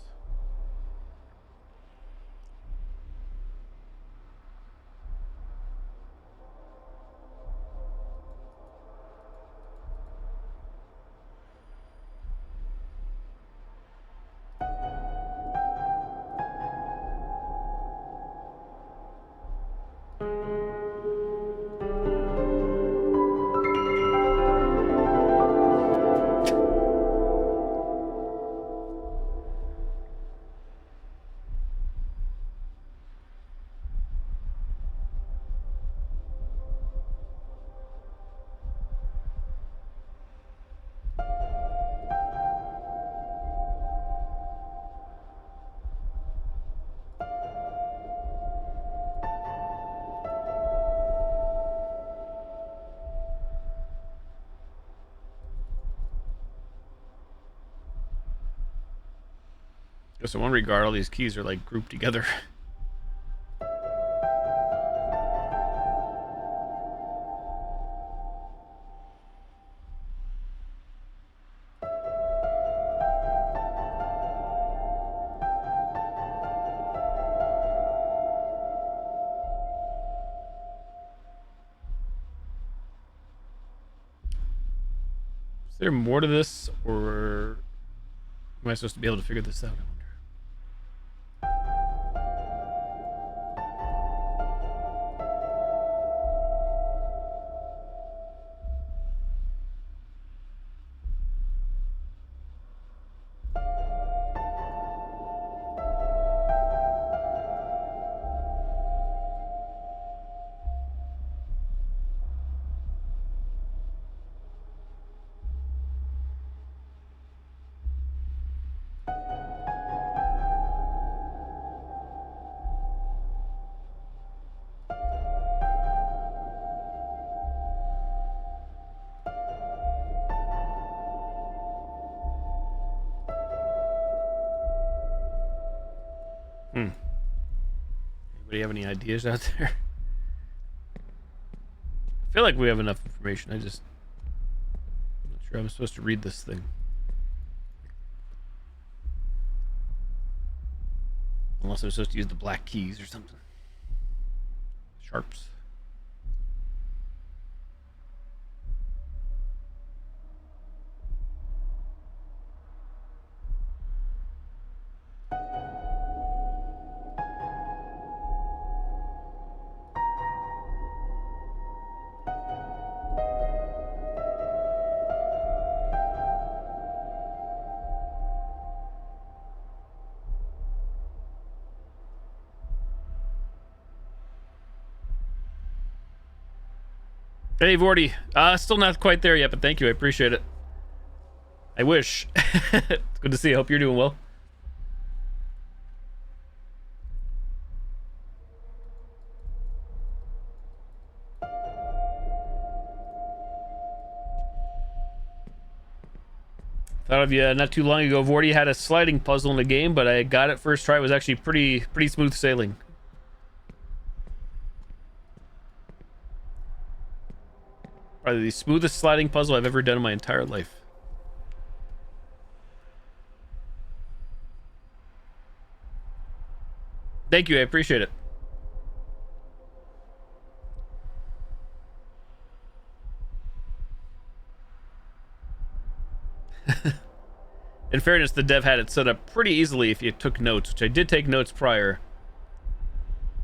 So in one regard, all these keys are like grouped together. Is there more to this, or am I supposed to be able to figure this out? I wonder. Anybody have any ideas out there? I feel like we have enough information. I'm not sure I'm supposed to read this thing. Unless I'm supposed to use the black keys or something. Sharps. Hey, Vorty. Still not quite there yet, but thank you. I appreciate it. I wish. It's good to see you. Hope you're doing well. Thought of you not too long ago. Vorty had a sliding puzzle in the game, but I got it first try. It was actually pretty smooth sailing. Probably the smoothest sliding puzzle I've ever done in my entire life. Thank you, I appreciate it. In fairness, the dev had it set up pretty easily if you took notes, which I did take notes prior.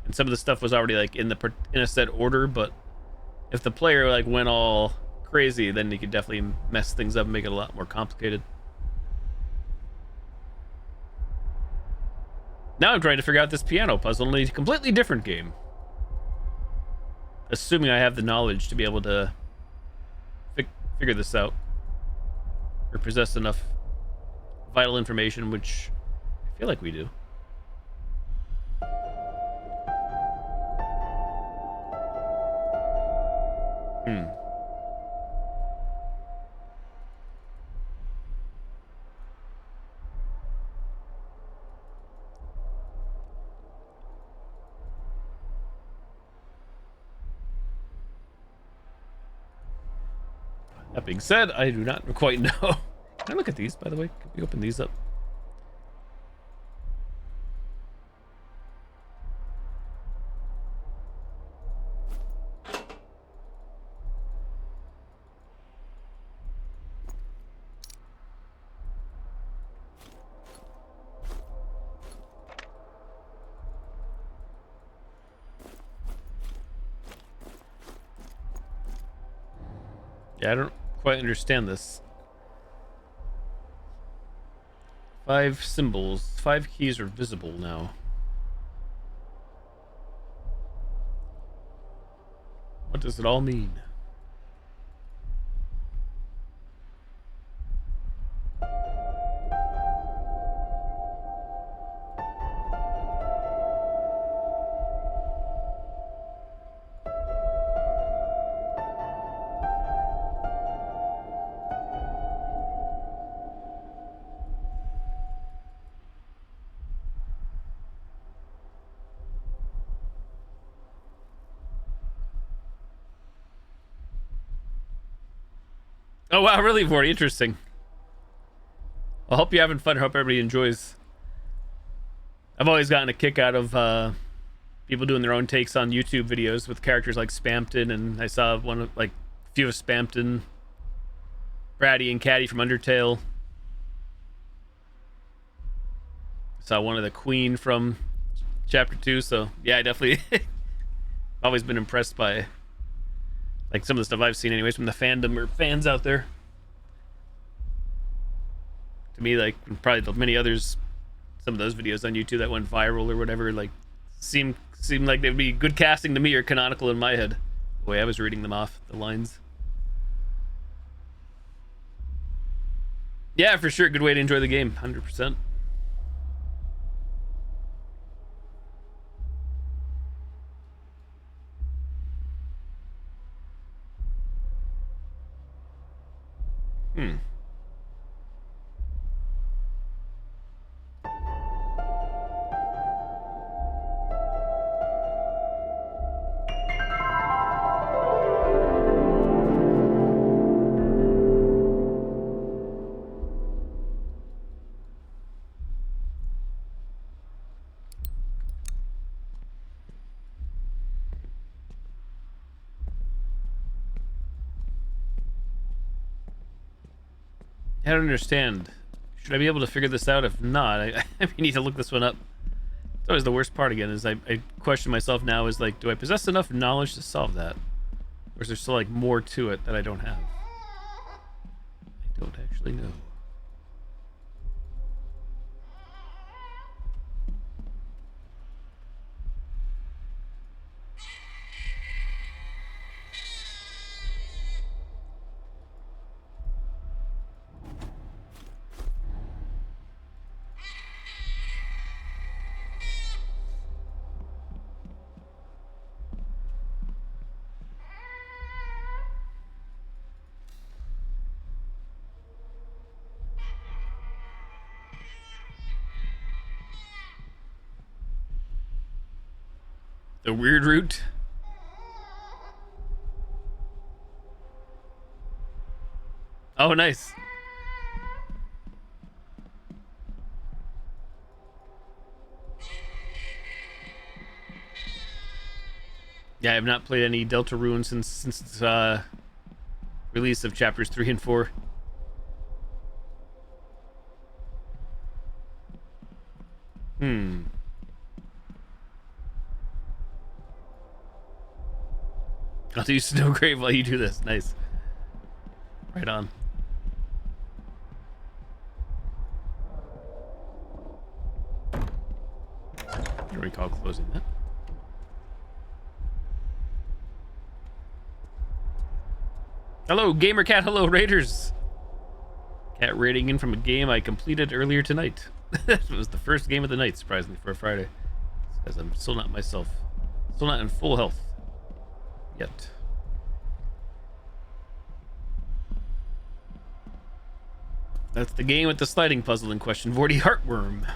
And some of the stuff was already like in a set order, but if the player like went all crazy, then you could definitely mess things up and make it a lot more complicated. Now I'm trying to figure out this piano puzzle in a completely different game. Assuming I have the knowledge to be able to figure this out. Or possess enough vital information, which I feel like we do. That being said, I do not quite know. Can I look at these, by the way? Can we open these up? Yeah, I don't quite understand this. 5 symbols. 5 keys are visible now. What does it all mean? Oh wow, really, Vorty? Interesting. I hope you're having fun. I hope everybody enjoys. I've always gotten a kick out of people doing their own takes on YouTube videos with characters like Spampton, and I saw one of like a few of Spampton, Braddy and Caddy from Undertale. Saw one of the Queen from Chapter 2, so yeah, I definitely always been impressed by like some of the stuff I've seen anyways from the fandom or fans out there. To me, like probably the many others, some of those videos on YouTube that went viral or whatever, like seem like they'd be good casting to me or canonical in my head, the way I was reading them off the lines. Yeah, for sure, good way to enjoy the game, 100%. I don't understand. Should I be able to figure this out? If not, I need to look this one up. It's always the worst part again, is I question myself now, is like, do I possess enough knowledge to solve that? Or is there still like more to it that I don't have? I don't actually know. The weird route? Oh, nice. Yeah, I have not played any Deltarune since release of chapters 3 and 4. I'll do Snowgrave while you do this. Nice. Right on. I don't recall closing that. Hello, Gamer Cat. Hello, Raiders. Cat raiding in from a game I completed earlier tonight. It was the first game of the night, surprisingly, for a Friday. Because I'm still not myself. Still not in full health. Yet. That's the game with the sliding puzzle in question. Vorty Heartworm.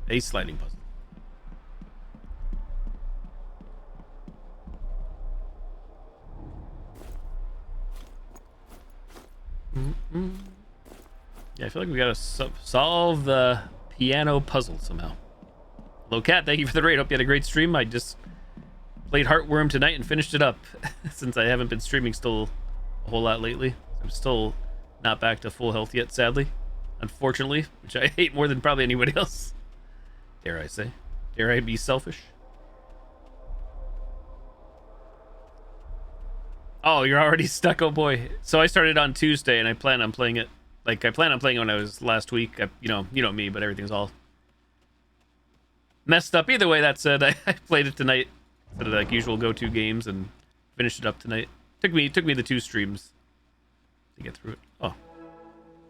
A sliding puzzle. Yeah, I feel like we gotta solve the piano puzzle somehow. Hello, Cat. Thank you for the raid. Hope you had a great stream. I just played Heartworm tonight and finished it up since I haven't been streaming still a whole lot lately. I'm still not back to full health yet, sadly. Unfortunately, which I hate more than probably anybody else. Dare I say? Dare I be selfish? Oh, you're already stuck, oh boy. So I started on Tuesday, and I plan on playing it. Like, I plan on playing it when I was last week. You know me, but everything's all messed up. Either way, that said, I played it tonight instead of like usual go-to games and finished it up tonight. Took me the 2 streams to get through it. Oh,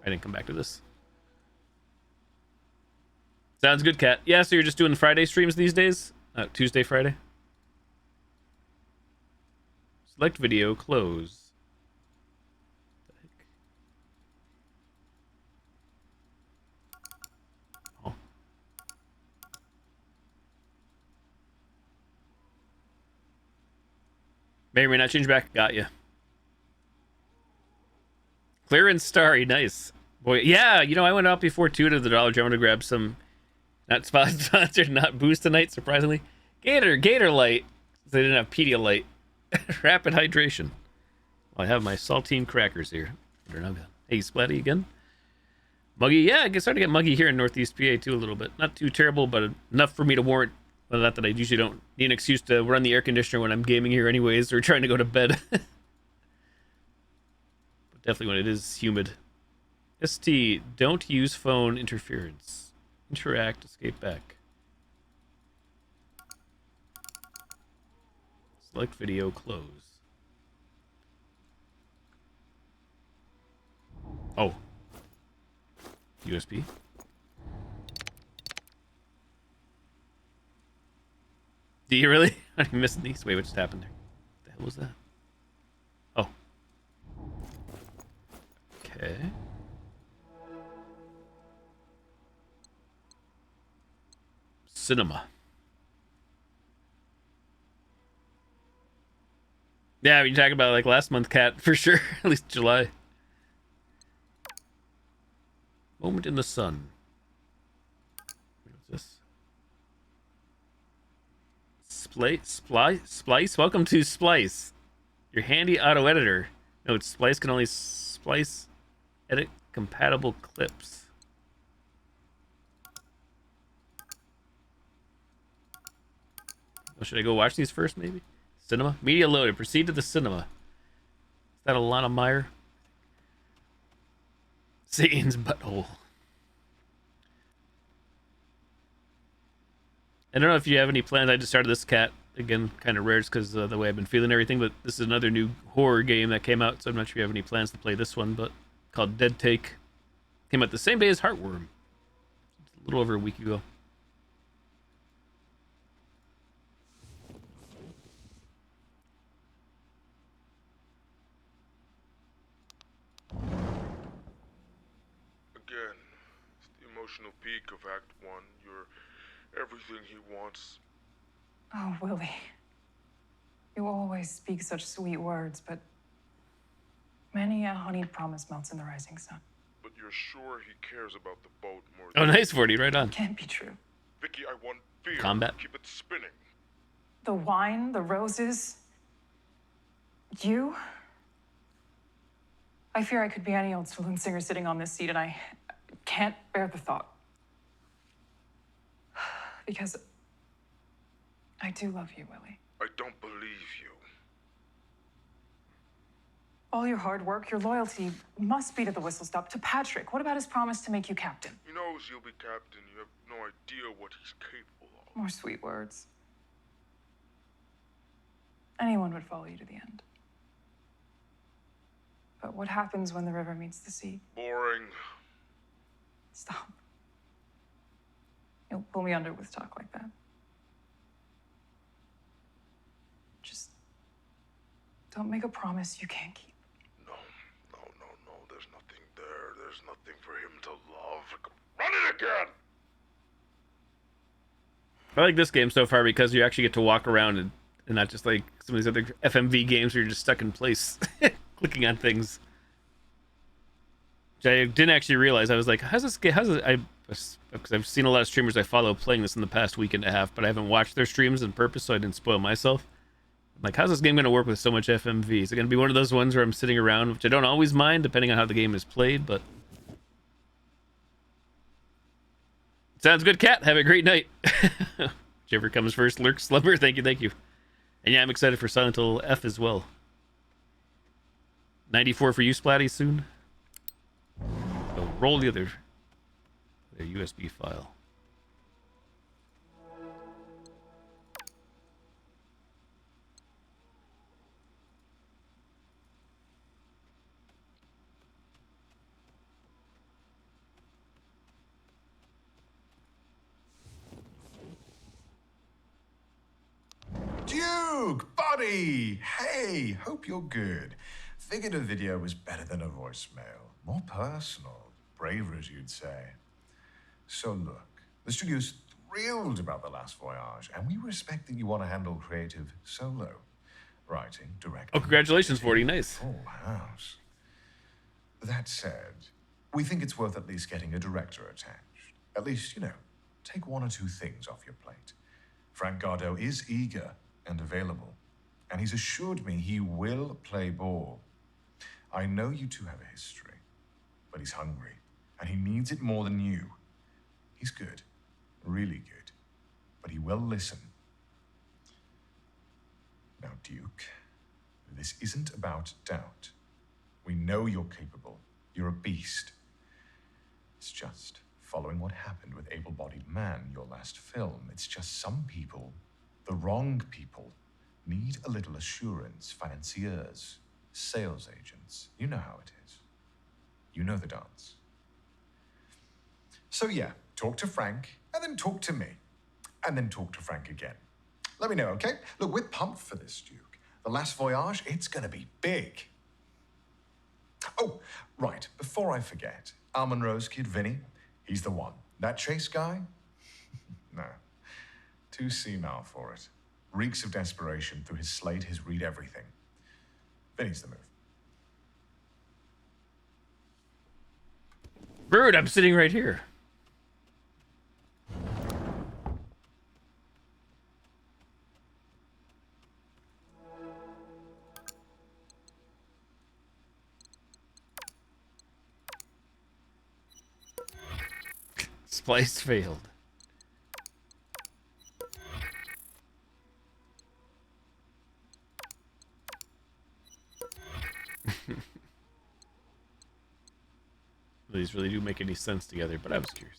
I didn't come back to this. Sounds good, Cat. Yeah, so you're just doing Friday streams these days? Tuesday, Friday? Select video, close. Oh. May or may not change back. Got you. Clear and Starry, nice. Boy, yeah, you know, I went out before too to the Dollar General to grab some, not sponsored, not Boost tonight, surprisingly. Gator Light. They didn't have Pedialyte. Rapid hydration. Well, I have my saltine crackers here. They're not good. Hey, Splatty again. Muggy, yeah, I started to get muggy here in Northeast PA too a little bit. Not too terrible, but enough for me to warrant. Well, not that I usually don't need an excuse to run the air conditioner when I'm gaming here anyways, or trying to go to bed. But definitely when it is humid. ST, don't use phone interference. Interact, escape back. Select video, close. Oh. USB. Do you really? I missed these. Wait, what just happened there? What the hell was that? Oh. Okay. Cinema. Yeah, we talking about like last month, Cat, for sure. At least July. Moment in the sun. What's this? Splice? Welcome to Splice. Your handy auto editor. No, it's Splice can only splice edit compatible clips. Oh, should I go watch these first, maybe? Cinema? Media loaded. Proceed to the cinema. Is that Alana Meyer? Satan's butthole. I don't know if you have any plans. I just started this, Cat. Again, kind of rare because the way I've been feeling everything, but this is another new horror game that came out, so I'm not sure if you have any plans to play this one, but called Dead Take. Came out the same day as Heartworm. A little over a week ago. Again, it's the emotional peak of Act 1. You're everything he wants. Oh, Willie. You always speak such sweet words, but many a honeyed promise melts in the rising sun. But you're sure he cares about the boat more Oh, than... nice, 40, right on. Can't be true. Vicky, I want fear. Combat. Keep it spinning. The wine, the roses. You? I fear I could be any old saloon singer sitting on this seat, and I can't bear the thought. Because I do love you, Willie. I don't believe you. All your hard work, your loyalty must be to the whistle stop, to Patrick. What about his promise to make you captain? He knows you'll be captain. You have no idea what he's capable of. More sweet words. Anyone would follow you to the end. But what happens when the river meets the sea? Boring. Stop. You'll pull me under with talk like that. Just don't make a promise you can't keep. No. There's nothing there. There's nothing for him to love. Run it again! I like this game so far because you actually get to walk around and not just like some of these other FMV games where you're just stuck in place, clicking on things. Which I didn't actually realize. I was like, how's this game? Because I've seen a lot of streamers I follow playing this in the past week and a half, but I haven't watched their streams on purpose, so I didn't spoil myself. I'm like, how's this game going to work with so much FMV? Is it going to be one of those ones where I'm sitting around, which I don't always mind, depending on how the game is played, but... Sounds good, Cat. Have a great night. Whichever comes first, lurk, slumber. Thank you. And yeah, I'm excited for Silent Hill F as well. 94 for you, Splatty, soon. So roll the other USB file. Duke, buddy! Hey, hope you're good. Figured a video was better than a voicemail. More personal. Braver, as you'd say. So look, the studio's thrilled about The Last Voyage, and we respect that you want to handle creative solo. writing, directing. Oh, congratulations, 40. Nice. Full house. That said, we think it's worth at least getting a director attached. At least, take one or two things off your plate. Frank Gardo is eager and available, and he's assured me he will play ball. I know you two have a history, but he's hungry, and he needs it more than you. He's good, really good, but he will listen. Now, Duke, this isn't about doubt. We know you're capable. You're a beast. It's just following what happened with Able-Bodied Man, your last film. It's just some people, the wrong people, need a little assurance. Financiers, sales agents. You know how it is. You know the dance. So yeah, talk to Frank, and then talk to me. And then talk to Frank again. Let me know, okay? Look, we're pumped for this, Duke. The Last Voyage, it's gonna be big. Oh, right, before I forget, Al Monroe's kid, Vinny, he's the one. That Chase guy? No. Too senile for it. Reeks of desperation. Through his slate, his read everything. Vinny's the move. Rude, I'm sitting right here. Splice failed. These really do make any sense together, but I was curious.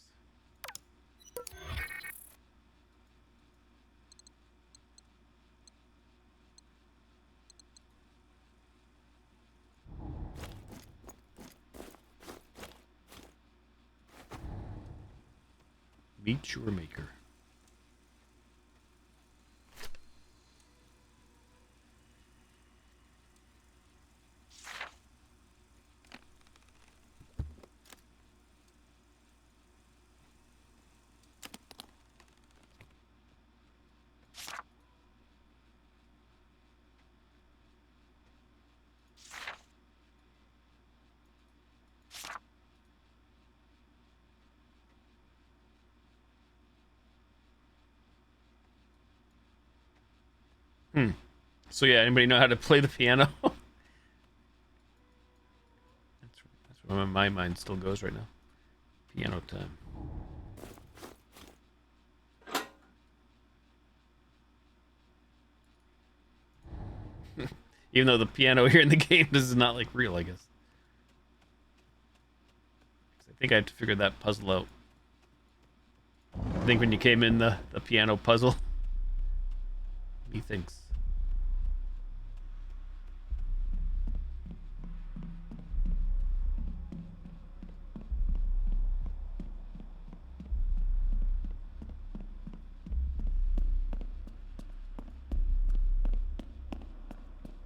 Meet your maker. So yeah, anybody know how to play the piano? that's where my mind still goes right now. Piano time. Even though the piano here in the game is not like real, I guess. I think I have to figure that puzzle out. I think when you came in the piano puzzle, methinks.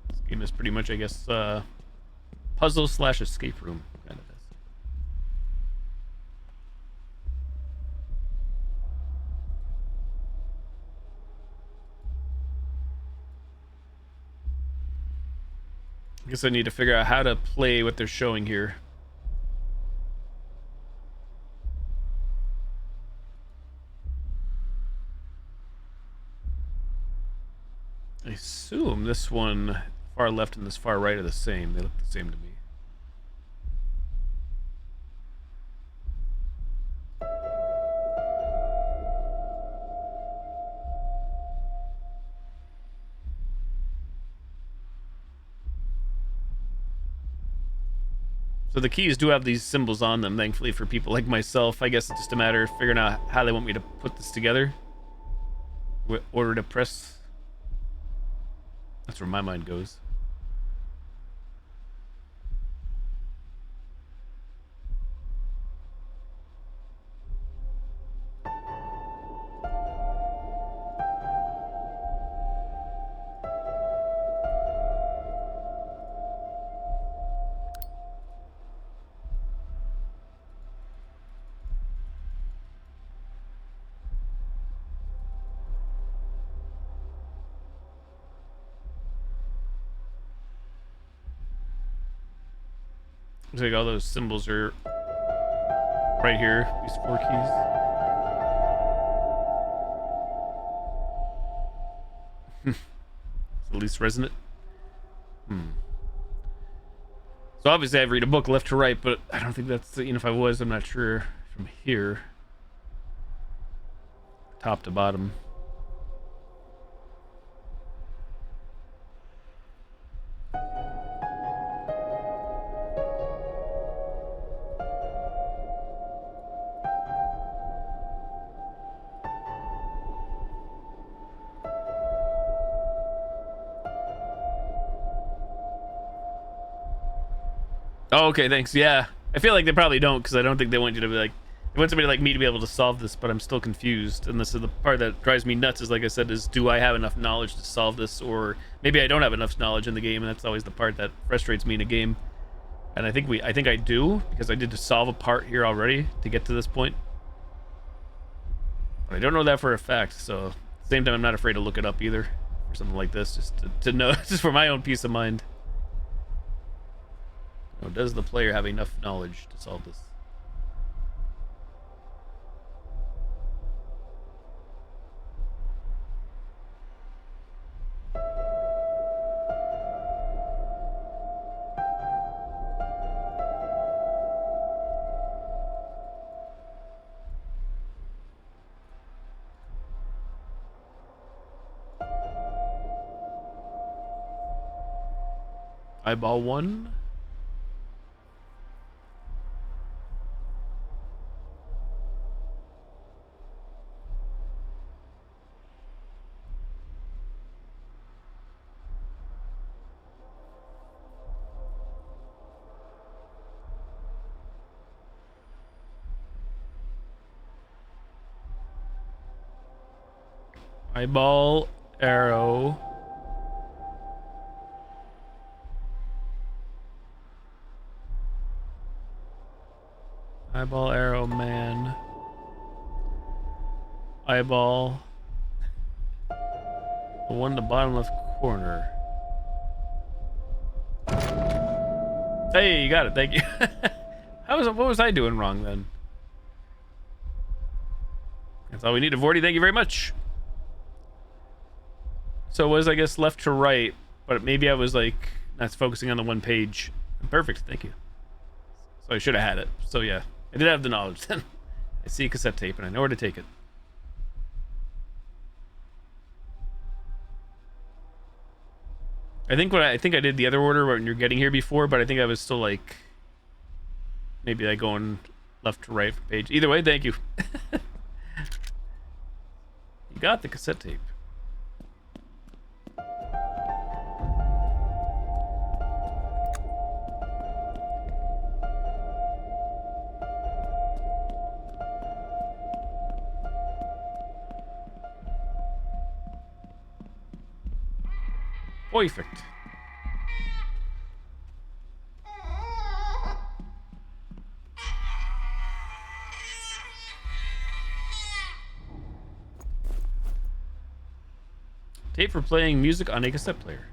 This game is pretty much, I guess, puzzle slash escape room kind of is. I guess I need to figure out how to play what they're showing here. I assume this one, far left and this far right, are the same. They look the same to me. So the keys do have these symbols on them, thankfully, for people like myself. I guess it's just a matter of figuring out how they want me to put this together. What order to press. That's where my mind goes. Looks like all those symbols are right here. These 4 keys. It's the least resonant. So obviously I read a book left to right, but I don't think that's, you know, if I was, I'm not sure from here. Top to bottom. Oh, okay, thanks. Yeah. I feel like they probably don't, because I don't think they want you to be like, they want somebody like me to be able to solve this, but I'm still confused. And this is the part that drives me nuts, is like I said, is do I have enough knowledge to solve this, or maybe I don't have enough knowledge in the game, and that's always the part that frustrates me in a game. And I think I do, because I did to solve a part here already to get to this point. But I don't know that for a fact, so at the same time I'm not afraid to look it up either for something like this, just to know, just for my own peace of mind. Now, does the player have enough knowledge to solve this? Eyeball 1. Eyeball, arrow. Eyeball, arrow, man. Eyeball. The one in the bottom left corner. Hey, you got it. Thank you. What was I doing wrong then? That's all we need. Vorty, thank you very much. So it was, I guess, left to right, but maybe I was like not focusing on the one page. Perfect, thank you. So I should have had it. So yeah, I did have the knowledge then. I see a cassette tape and I know where to take it. I think I did the other order when you're getting here before, but I think I was still like maybe like going left to right for page. Either way, thank you. You got the cassette tape. Perfect. Tape for playing music on a cassette player.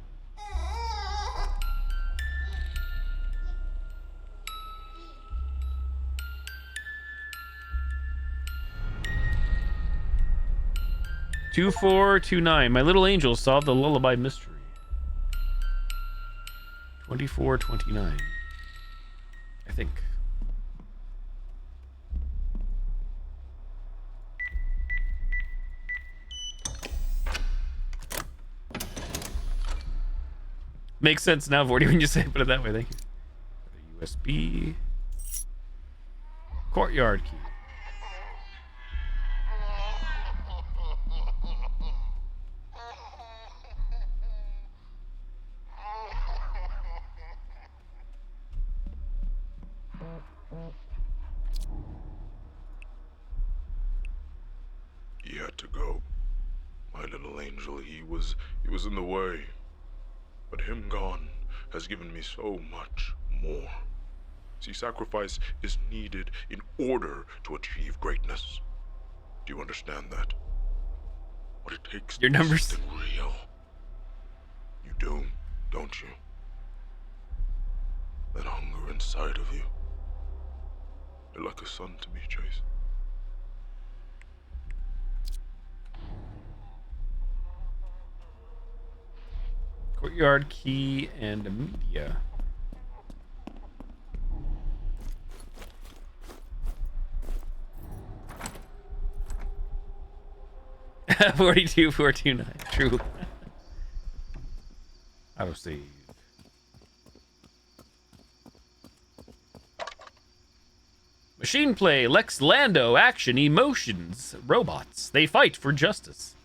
Two 429. My little angel solved the lullaby mystery. 2429. I think. Makes sense now, Vorty, when you say put it that way. Thank you. USB. Courtyard key. He had to go. My little angel, he was in the way. But him gone has given me so much more. See, sacrifice is needed in order to achieve greatness. Do you understand that? What it takes your numbers. To be real. You do, don't you? That hunger and inside of you. You're like a son to me, Chase. Courtyard key and media. $42, $429. True. Auto save. Machine play, Lex Lando, action, emotions, robots. They fight for justice.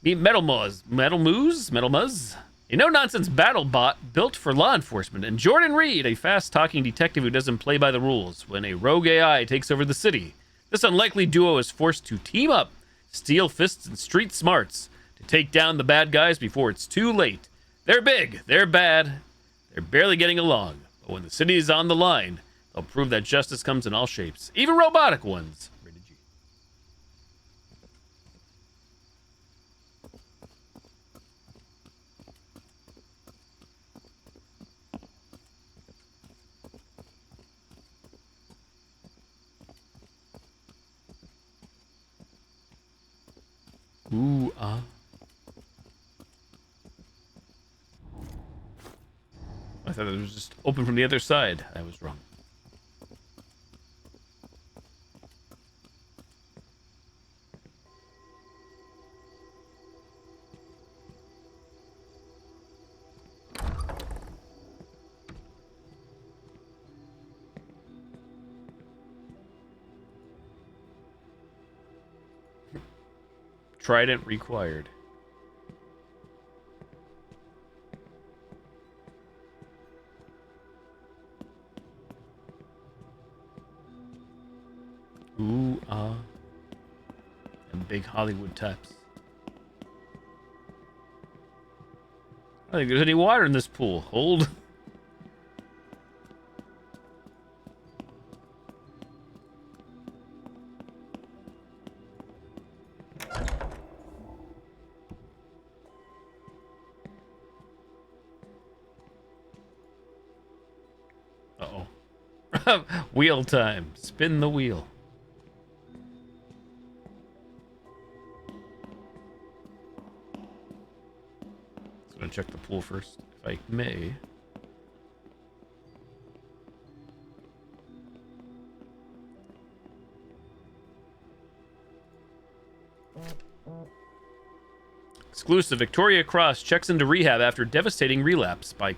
Meet Metal Muzz. Metal Muzz? A no-nonsense battle bot built for law enforcement. And Jordan Reed, a fast-talking detective who doesn't play by the rules when a rogue AI takes over the city. This unlikely duo is forced to team up, steel fists and street smarts to take down the bad guys before it's too late. They're big, they're bad, they're barely getting along. But when the city is on the line, they'll prove that justice comes in all shapes, even robotic ones. Rated G. Ooh, I thought it was just open from the other side. I was wrong. Trident required. Ooh, and big Hollywood types. I don't think there's any water in this pool. Hold. Uh-oh. Wheel time. Spin the wheel. I'm gonna check the pool first, if I may. Exclusive. Victoria Cross checks into rehab after devastating relapse by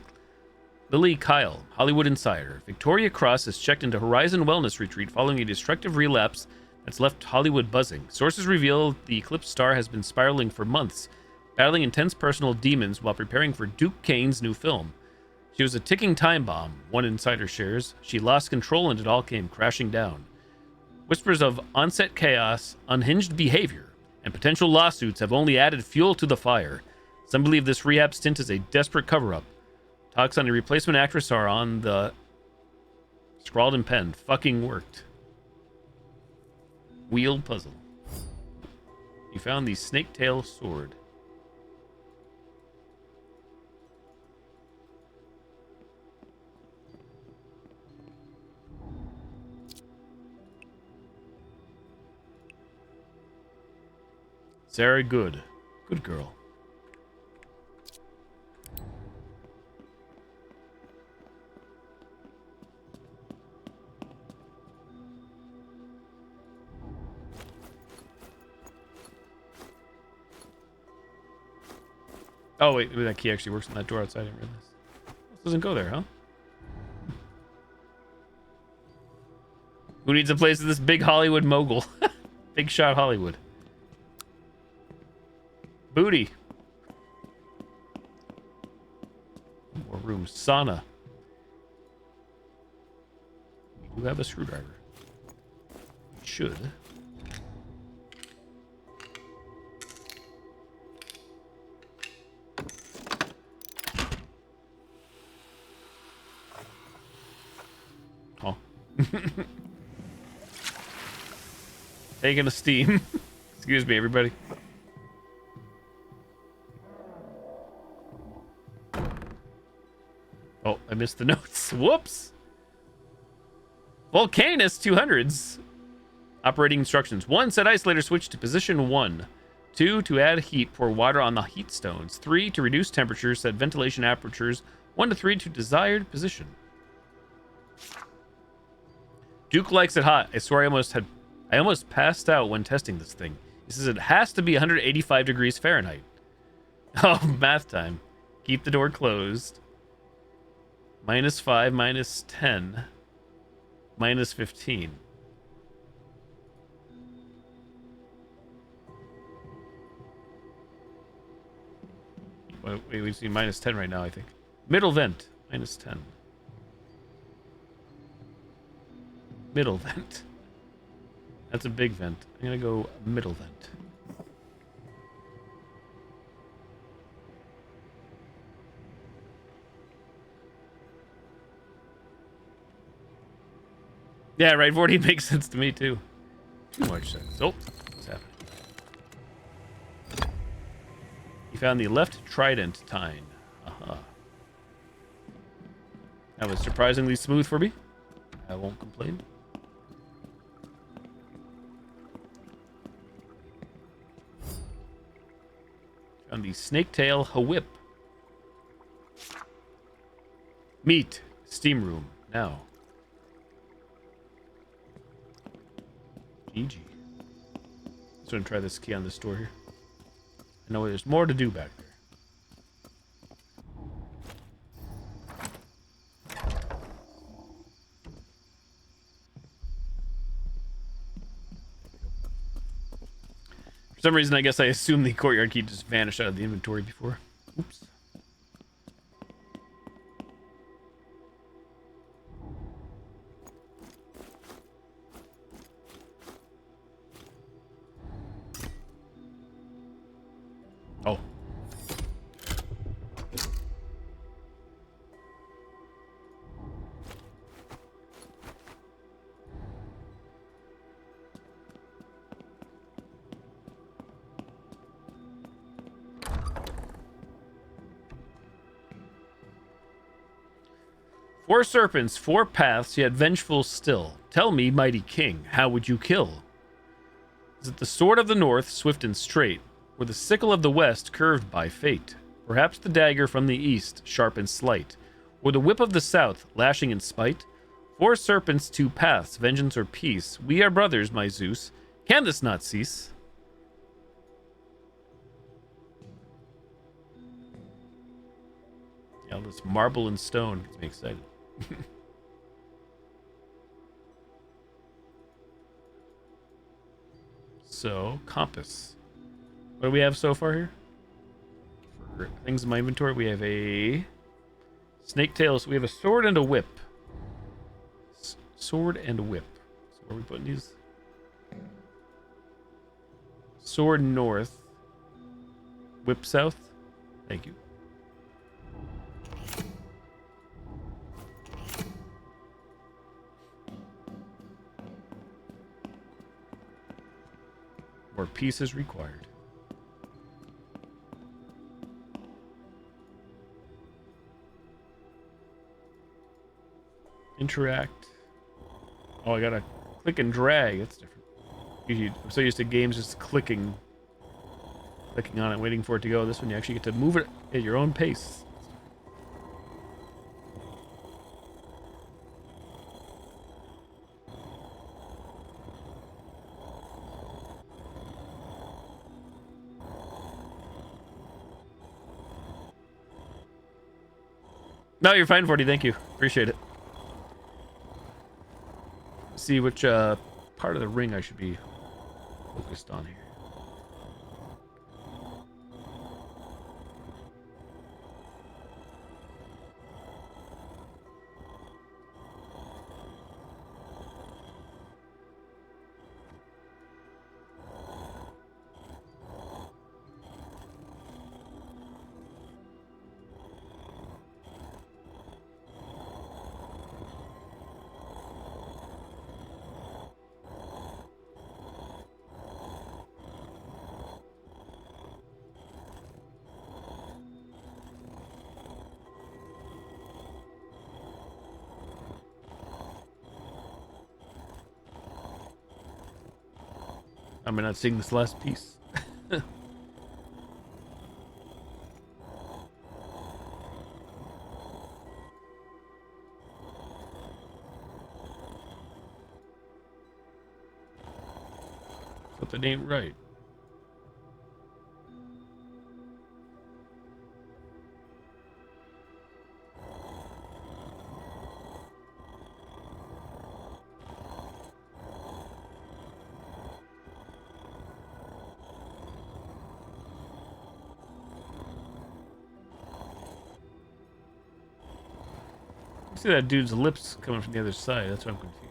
Lily Kyle, Hollywood Insider. Victoria Cross has checked into Horizon Wellness Retreat following a destructive relapse that's left Hollywood buzzing. Sources reveal the Eclipse star has been spiraling for months, battling intense personal demons while preparing for Duke Kane's new film. She was a ticking time bomb, one insider shares. She lost control and it all came crashing down. Whispers of onset chaos, unhinged behavior, and potential lawsuits have only added fuel to the fire. Some believe this rehab stint is a desperate cover-up. Talks on a replacement actress are on the scrawled in pen. Fucking worked. Wheel puzzle. You found the snake tail sword. Very good. Good girl. Oh, wait, maybe that key actually works on that door outside. I didn't realize. This doesn't go there, huh? Who needs a place in this big Hollywood mogul? Big shot Hollywood. Booty. More room. Sauna. We do have a screwdriver. We should. Oh. Taking a steam. Excuse me, everybody. Oh, I missed the notes. Whoops. Volcanus 200s. Operating instructions. 1. Set isolator switch to position 1. 2. To add heat, pour water on the heat stones. 3. To reduce temperature, set ventilation apertures 1 to 3 to desired position. Duke likes it hot. I swear I almost passed out when testing this thing. He says it has to be 185 degrees Fahrenheit. Oh, math time. Keep the door closed. -5, -10, -15. Wait, we see -10 right now, I think. Middle vent, -10. Middle vent. That's a big vent. I'm gonna go middle vent. Yeah, right, 40 makes sense to me too. Too much sense. Oh, what's happening? You found the left trident tine. Uh-huh. That was surprisingly smooth for me. I won't complain. Found the snaketail whip. Meat. Steam room. Now. GG. Let's go and try this key on this door here. I know there's more to do back there. For some reason, I guess I assumed the courtyard key just vanished out of the inventory before. Oops. Oh. Four serpents, 4 paths, yet vengeful still. Tell me, mighty king, how would you kill? Is it the sword of the north, swift and straight, or the sickle of the west, curved by fate? Perhaps the dagger from the east, sharp and slight, or the whip of the south, lashing in spite? 4 serpents, 2 paths, vengeance or peace. We are brothers, my Zeus. Can this not cease? Yeah, all this marble and stone gets me excited. So, compass. What do we have so far here? For things in my inventory, we have a snake tail. So we have a sword and a whip. Sword and a whip. So where are we putting these? Sword north. Whip south. Thank you. More pieces required. Interact. Oh, I gotta click and drag. That's different. Usually, I'm so used to games just clicking on it, waiting for it to go. This one, you actually get to move it at your own pace. No, you're fine, 40. Thank you. Appreciate it. See which part of the ring I should be focused on here. am I not seeing this last piece? Something ain't right. See that dude's lips coming from the other side. That's why I'm confused.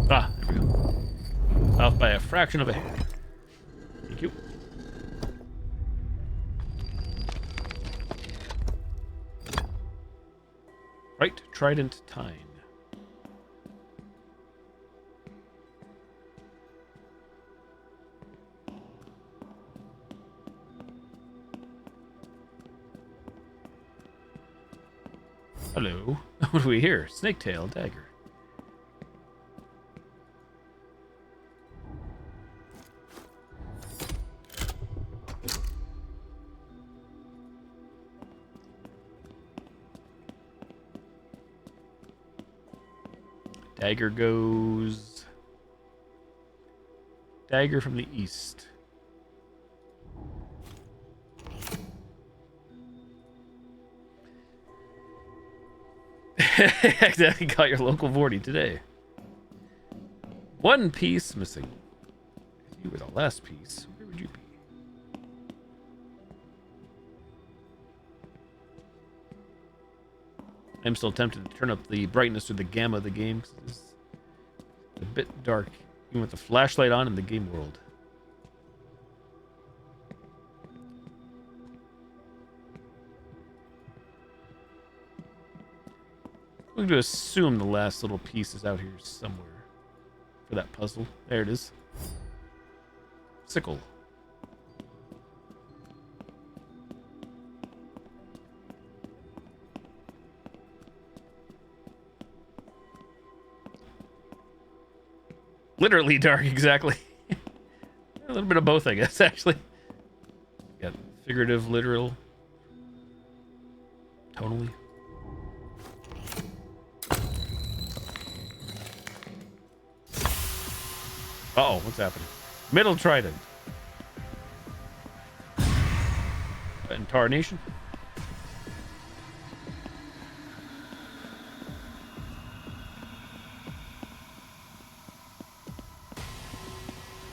Ah, there we go. Off by a fraction of a hair. Thank you. Right trident tine. Hello. What do we hear? Snaketail dagger. Dagger goes. Dagger from the east. Exactly, got your local Vorty today. One piece missing. If you were the last piece, where would you be? I'm still tempted to turn up the brightness or the gamma of the game because it's a bit dark, even with the flashlight on in the game world. I'm going to assume the last little piece is out here somewhere for that puzzle. There it is. Sickle. Literally dark, exactly. A little bit of both, I guess, actually. Got figurative, literal, tonally. Uh-oh, what's happening? Middle trident. Intarnation.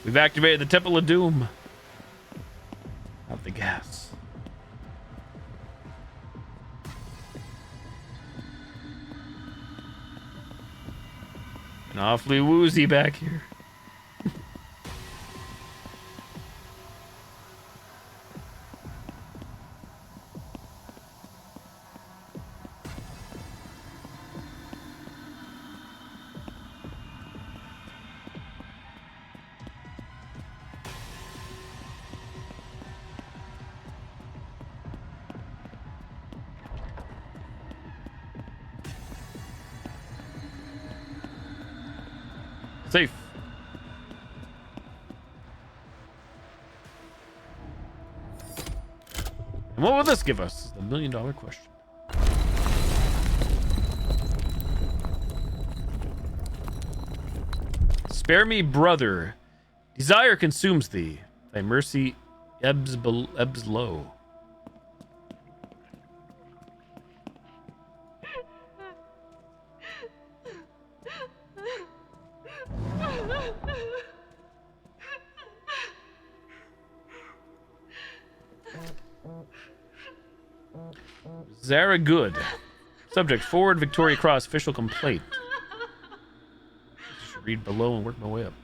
We've activated the Temple of Doom. Out the gas. And awfully woozy back here. Safe. And what will this give us? Is the million-dollar question. Spare me, brother. Desire consumes thee. Thy mercy ebbs low. Zara Good. Subject, forward Victoria Cross official complaint. I should read below and work my way up.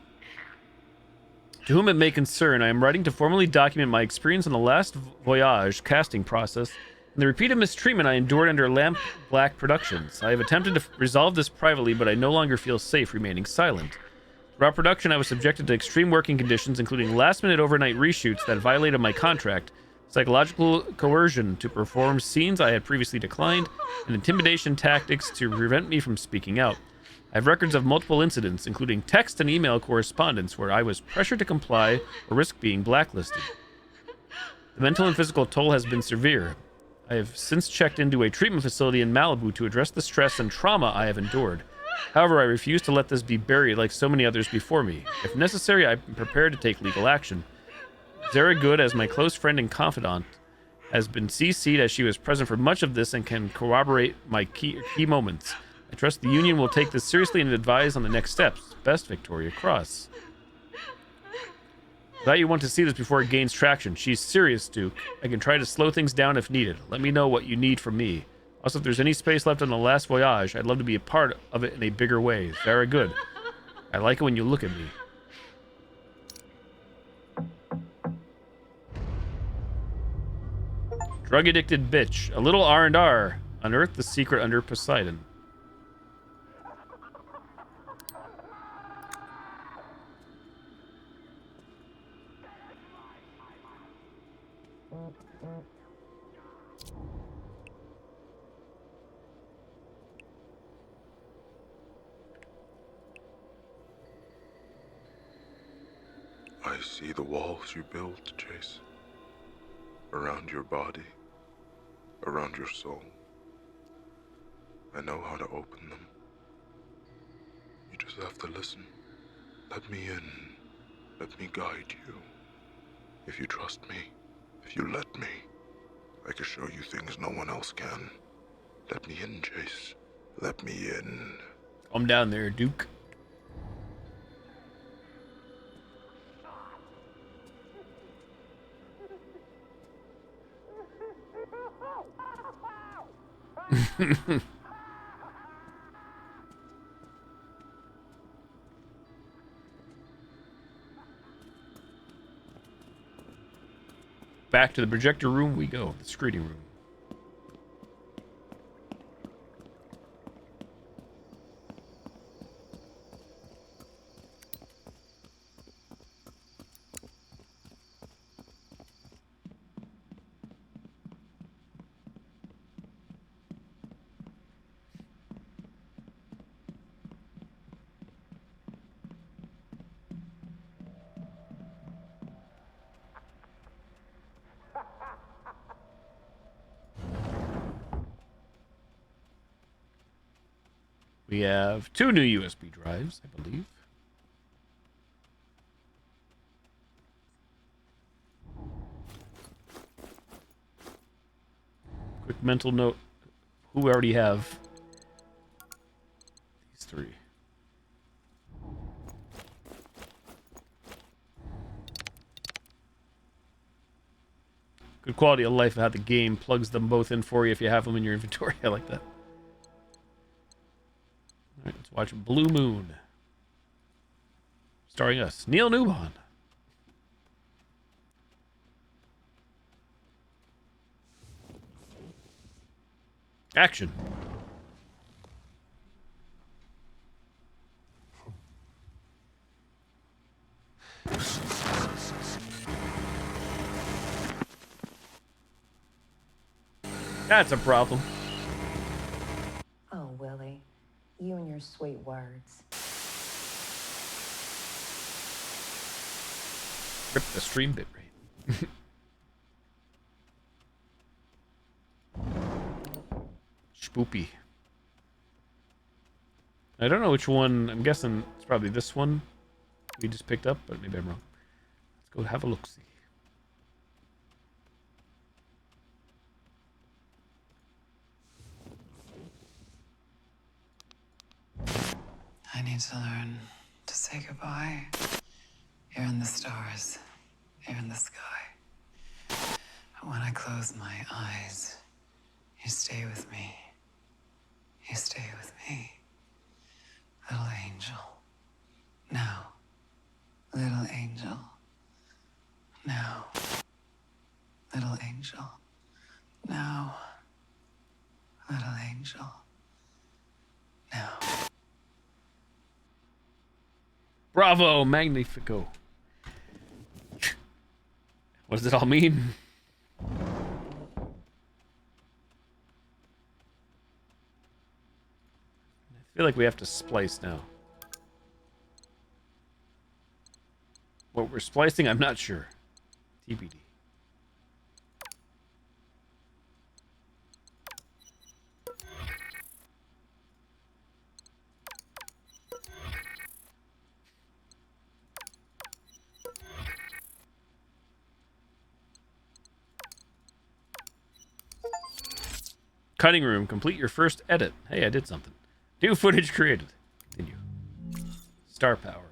To whom it may concern, I am writing to formally document my experience on the last voyage casting process and the repeated mistreatment I endured under Lamp Black Productions. I have attempted to resolve this privately, but I no longer feel safe remaining silent. Throughout production, I was subjected to extreme working conditions, including last-minute overnight reshoots that violated my contract, psychological coercion to perform scenes I had previously declined, and intimidation tactics to prevent me from speaking out. I have records of multiple incidents, including text and email correspondence, where I was pressured to comply or risk being blacklisted. The mental and physical toll has been severe. I have since checked into a treatment facility in Malibu to address the stress and trauma I have endured. However, I refuse to let this be buried like so many others before me. If necessary, I am prepared to take legal action. Zara Good, as my close friend and confidant, has been CC'd as she was present for much of this and can corroborate my key moments. I trust the union will take this seriously and advise on the next steps. Best, Victoria Cross. I thought you want to see this before it gains traction. She's serious, Duke. I can try to slow things down if needed. Let me know what you need from me. Also, if there's any space left on the last voyage, I'd love to be a part of it in a bigger way. Very good. I like it when you look at me. Drug-addicted bitch. A little R&R. Unearth the secret under Poseidon. I see the walls you built, Chase. Around your body, around your soul. I know how to open them. You just have to listen. Let me in. Let me guide you. If you trust me, if you let me, I can show you things no one else can. Let me in, Chase. Let me in. Calm down there, Duke. Back to the projector room we go, the screening room. We have 2 new USB drives, I believe. Quick mental note. Who we already have? These 3. Good quality of life of how the game plugs them both in for you if you have them in your inventory. I like that. All right, let's watch Blue Moon. Starring us, Neil Newbon. Action. That's a problem. Oh, Willie, you and your sweet words. Rip the stream bitrate. Spoopy. I don't know which one. I'm guessing it's probably this one we just picked up, but maybe I'm wrong. Let's go have a look-see. I need to learn to say goodbye. Here in the stars, here in the sky. But when I close my eyes, you stay with me. You stay with me. Little angel. Now. Little angel. Now. Little angel. Now. Little angel. Now. Bravo, magnifico. What does it all mean? I feel like we have to splice now. What we're splicing, I'm not sure. TBD. Cutting room. Complete your first edit. Hey, I did something. New footage created. Continue. Star power.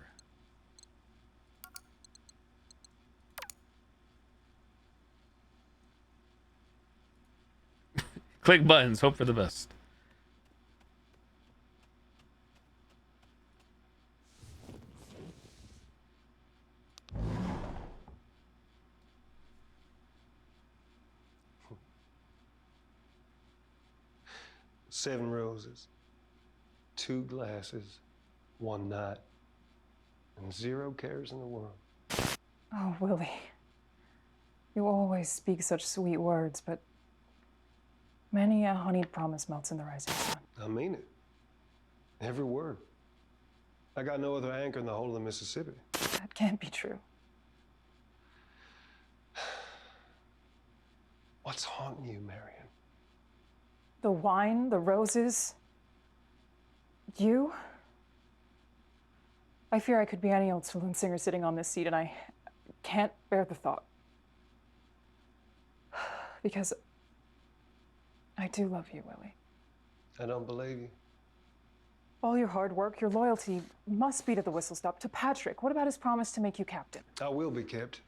Click buttons. Hope for the best. Seven roses, two glasses, one night, and zero cares in the world. Oh, Willie. You always speak such sweet words, but many a honeyed promise melts in the rising sun. I mean it. Every word. I got no other anchor in the whole of the Mississippi. That can't be true. What's haunting you, Marion? The wine, the roses. You? I fear I could be any old saloon singer sitting on this seat, and I can't bear the thought. Because I do love you, Willie. I don't believe you. All your hard work, your loyalty must be to the whistle stop, to Patrick. What about his promise to make you captain? I will be kept.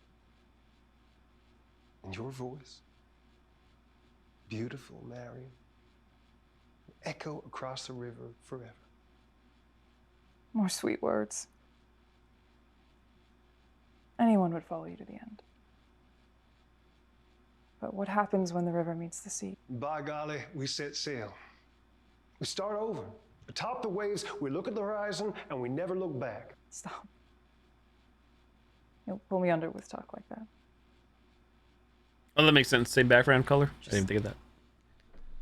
And your voice, beautiful Marion, echo across the river forever. More sweet words. Anyone would follow you to the end. But what happens when the river meets the sea? By golly, we set sail. We start over. Atop the waves, we look at the horizon, and we never look back. Stop. You'll pull me under with talk like that. Oh, that makes sense. Same background color. I didn't even think of that.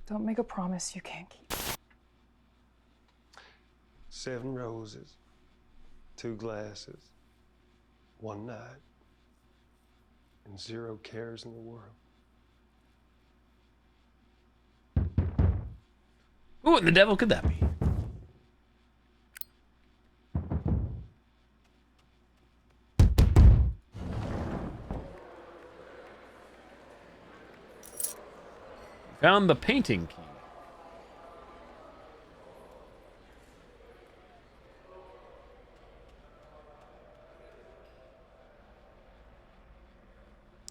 Don't make a promise you can't keep. Seven roses, two glasses, one night, and zero cares in the world. Who in the devil could that be? Found the painting key.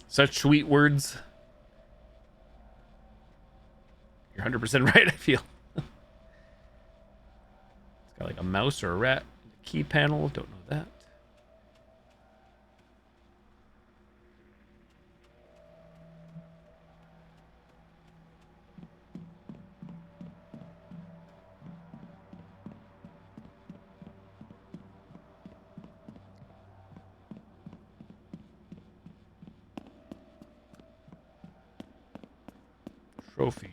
Such sweet words. You're 100% right, I feel. It's got like a mouse or a rat in the key panel. Don't know that. Trophy.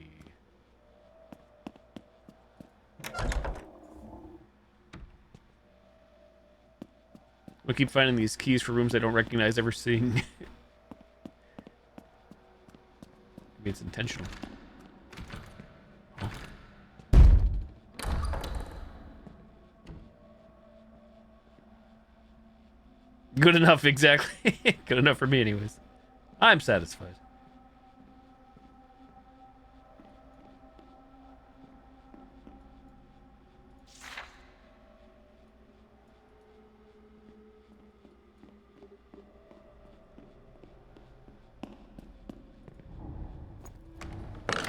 I keep finding these keys for rooms I don't recognize ever seeing. Maybe it's intentional. Oh. Good enough, exactly. Good enough for me anyways. I'm satisfied.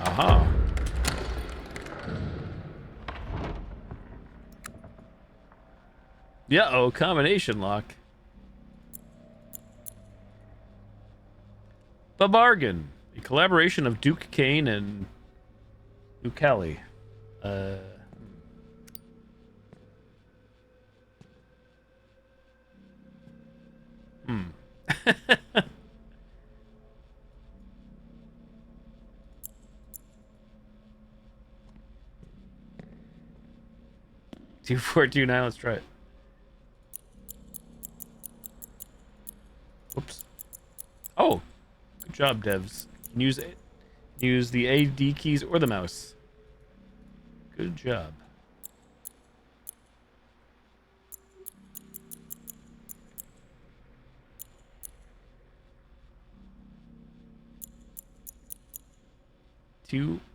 Aha. Yeah, oh, combination lock. The Bargain. A collaboration of Duke Kane and Ukali. 2429. Let's try it. Whoops. Oh, good job, devs. You can use the AD keys or the mouse. Good job.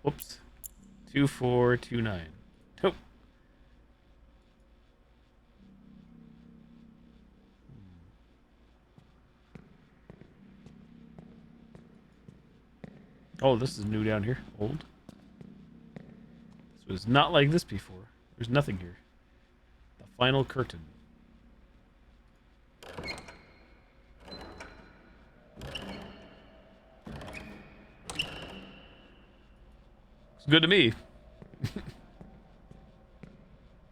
Whoops. 2429. Nope. Oh, this is new down here. Old. This was not like this before. There's nothing here. The final curtain. It's good to me.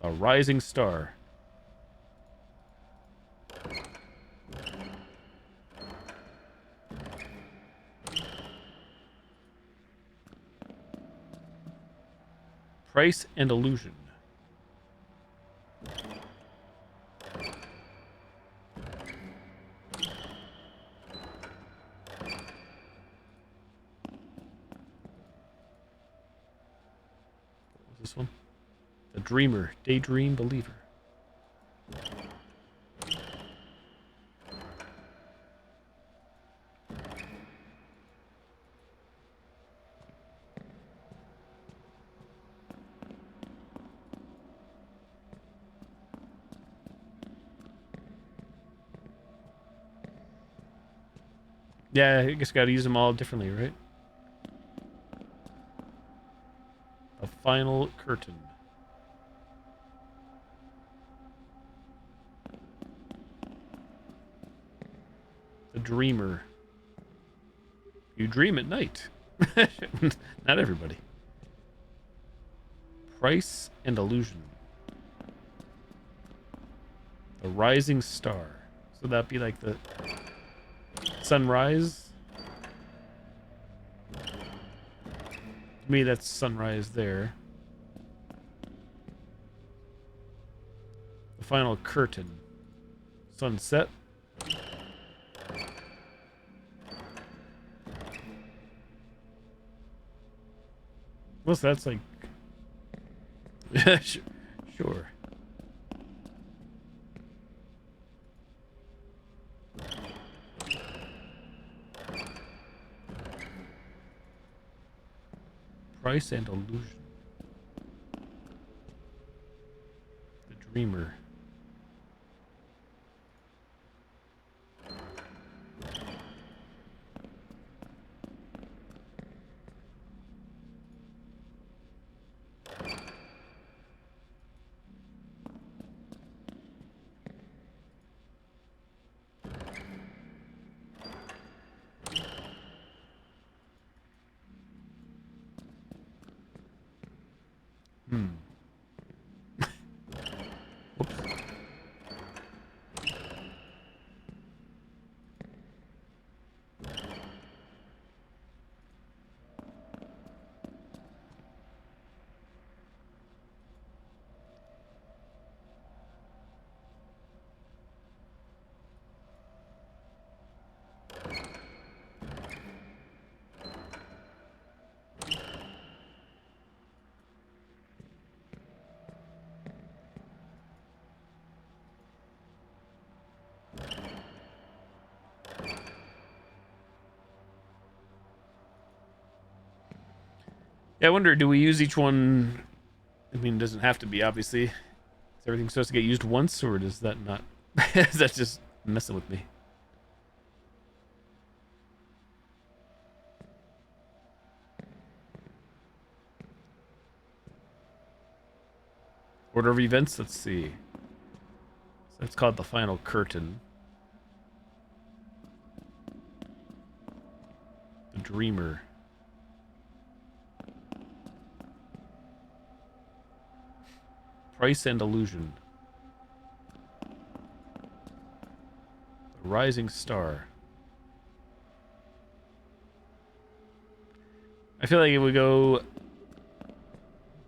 A rising star. Price and illusion. What was this one? The Dreamer, Daydream Believer. Yeah, I guess gotta use them all differently, right? The final curtain. The Dreamer. You dream at night. Not everybody. Price and illusion. The rising star. So that'd be like the sunrise. To me, that's sunrise there. The final curtain. Sunset. Well, that's like... Sure. Price and illusion. The Dreamer. Whoops. Yeah, I wonder, do we use each one? I mean, it doesn't have to be, obviously. Is everything supposed to get used once, or does that not? Is that just messing with me? Order of events, let's see. So that's called the final curtain. The Dreamer. Price and illusion. The rising star. I feel like it would go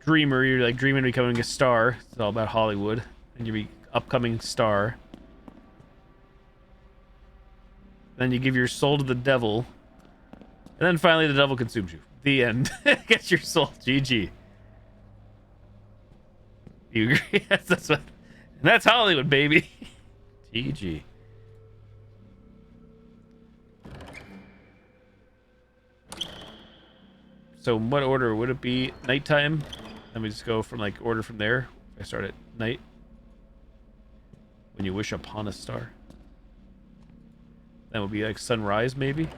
dreamer. You're like dreaming of becoming a star. It's all about Hollywood. And you're upcoming star. Then you give your soul to the devil. And then finally the devil consumes you. The end. Gets your soul. GG. You agree? that's what. And that's Hollywood, baby. GG. So what order would it be? Nighttime? Let me just go from like order from there. I start at night. When you wish upon a star. That would be like sunrise, maybe.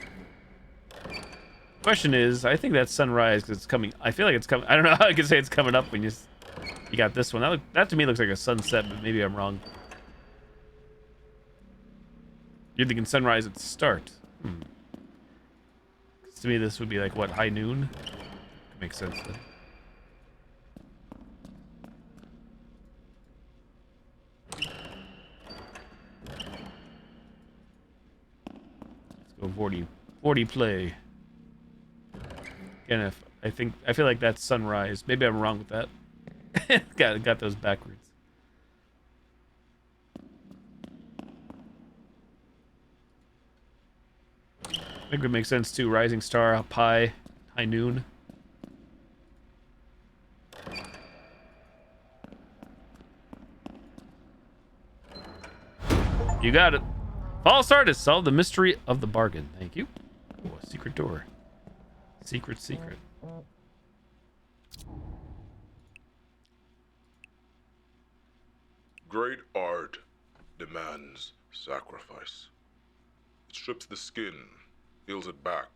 Question is, I think that's sunrise because it's coming. I feel like it's coming. I don't know how I can say it's coming up when you got this one. That to me looks like a sunset, but maybe I'm wrong. You're thinking sunrise at the start. To me, this would be like what, high noon? Makes sense then. Let's go 40 play. Again, I feel like that's sunrise. Maybe I'm wrong with that. got those backwards. I think it would make sense too. Rising star, up high noon. You got it. False artist, solve the mystery of the bargain. Thank you. Oh, a secret door. Secret. Great art demands sacrifice. It strips the skin, peels it back,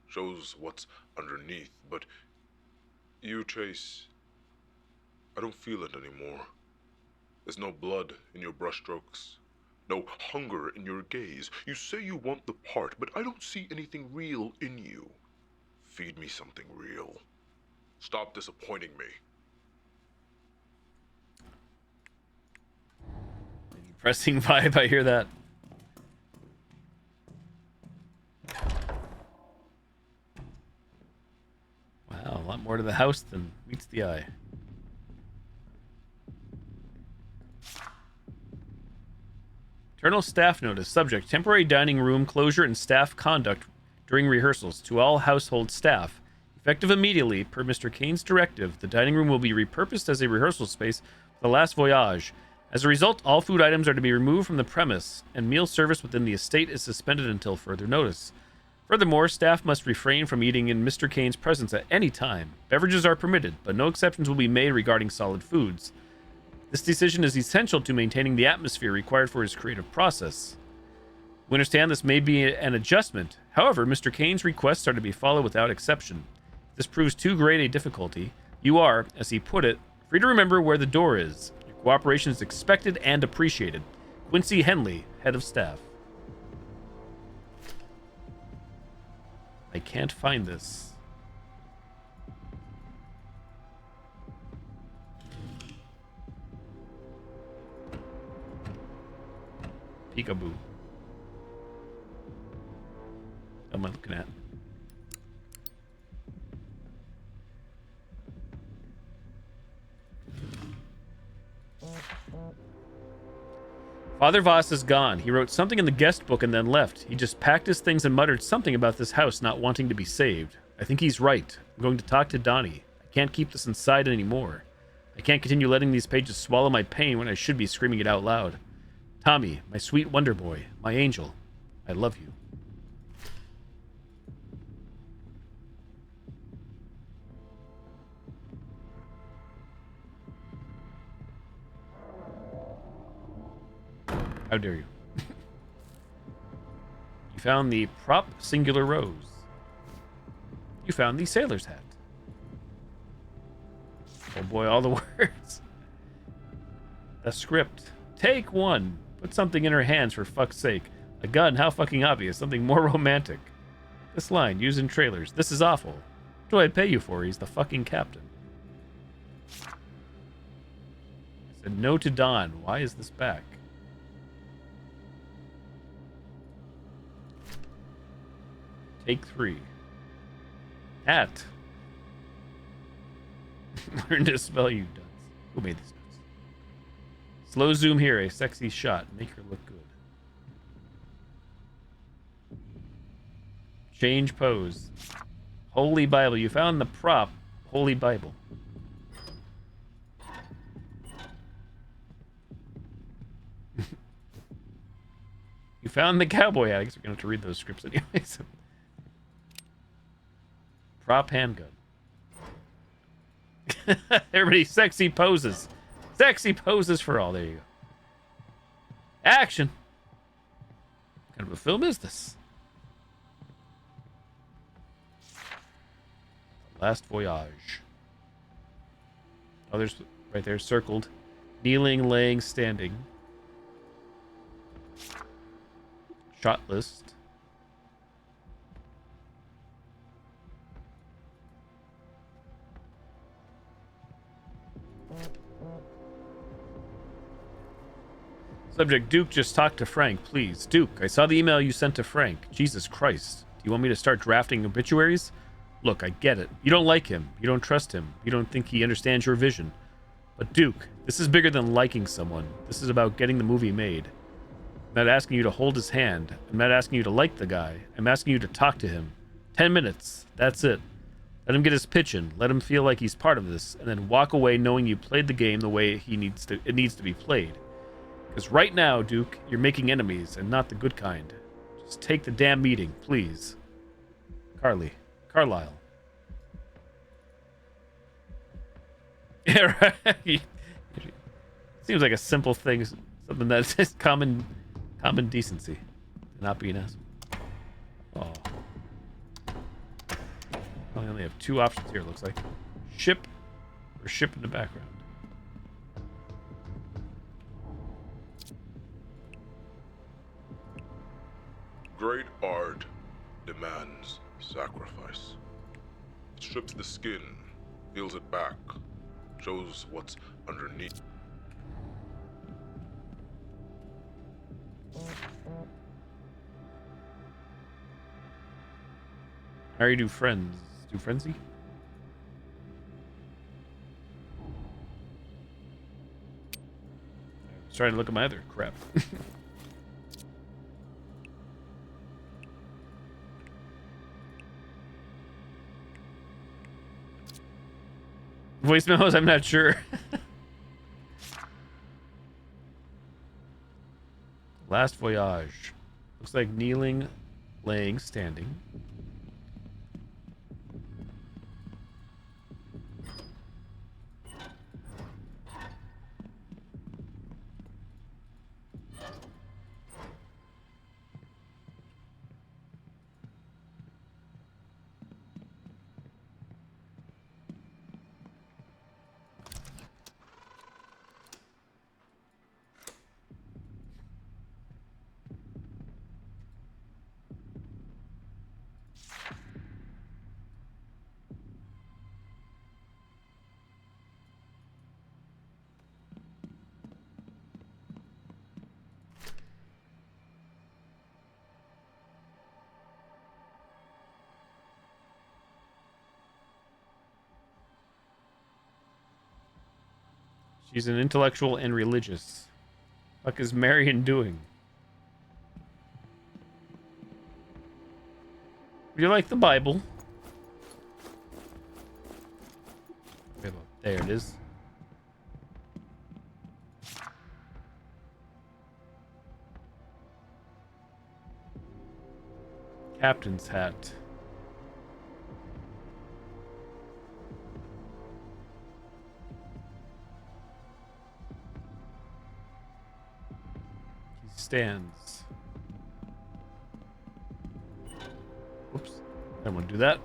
shows what's underneath, but you, Chase, I don't feel it anymore. There's no blood in your brushstrokes, no hunger in your gaze. You say you want the part, but I don't see anything real in you. Feed me something real. Stop disappointing me. Pressing vibe, I hear that. Wow, a lot more to the house than meets the eye. Internal staff notice. Subject: temporary dining room closure and staff conduct during rehearsals to all household staff. Effective immediately, per Mr. Kane's directive, the dining room will be repurposed as a rehearsal space for the last voyage. As a result, all food items are to be removed from the premise, and meal service within the estate is suspended until further notice. Furthermore, staff must refrain from eating in Mr. Kane's presence at any time. Beverages are permitted, but no exceptions will be made regarding solid foods. This decision is essential to maintaining the atmosphere required for his creative process. We understand this may be an adjustment. However, Mr. Kane's requests are to be followed without exception. If this proves too great a difficulty, you are, as he put it, free to remember where the door is. Your cooperation is expected and appreciated. Quincy Henley, head of staff. I can't find this. Peekaboo. What am I looking at? Father Voss is gone. He wrote something in the guest book and then left. He just packed his things and muttered something about this house not wanting to be saved. I think he's right. I'm going to talk to Donnie. I can't keep this inside anymore. I can't continue letting these pages swallow my pain when I should be screaming it out loud. Tommy, my sweet wonder boy, my angel, I love you. How dare you? You found the prop singular rose. You found the sailor's hat. Oh boy, all the words. The script. Take one. Put something in her hands for fuck's sake. A gun, how fucking obvious. Something more romantic. This line, used in trailers. This is awful. What do I pay you for? He's the fucking captain. I said no to Don. Why is this back? Take 3. Hat. Learn to spell, you dunce. Who made these notes? Slow zoom here, a sexy shot. Make her look good. Change pose. Holy Bible. You found the prop. Holy Bible. You found the cowboy hat. I guess we're going to have to read those scripts anyways. Prop handgun. Everybody, sexy poses. Sexy poses for all. There you go. Action. What kind of a film is this? Last Voyage. Oh, there's right there circled. Kneeling, laying, standing. Shot list. Subject, Duke just talked to Frank, please. Duke, I saw the email you sent to Frank. Jesus Christ. Do you want me to start drafting obituaries? Look, I get it. You don't like him. You don't trust him. You don't think he understands your vision. But Duke, this is bigger than liking someone. This is about getting the movie made. I'm not asking you to hold his hand. I'm not asking you to like the guy. I'm asking you to talk to him. 10 minutes. That's it. Let him get his pitch in. Let him feel like he's part of this. And then walk away knowing you played the game the way it needs to be played. Because right now, Duke, you're making enemies and not the good kind. Just take the damn meeting, please. Carlisle. Yeah, right. Seems like a simple thing, something that's just common decency. Not be an asshole. Oh. I only have two options here, it looks like. Ship or ship in the background. Great art demands sacrifice. It strips the skin, peels it back, shows what's underneath. How do you do friends? Do frenzy? I was trying to look at my other crap. Voice memos, I'm not sure. Last Voyage. Looks like kneeling, laying, standing. She's an intellectual and religious. Fuck is Marion doing? Do you like the Bible? There it is. Captain's hat. He stands. Whoops. I don't want to do that.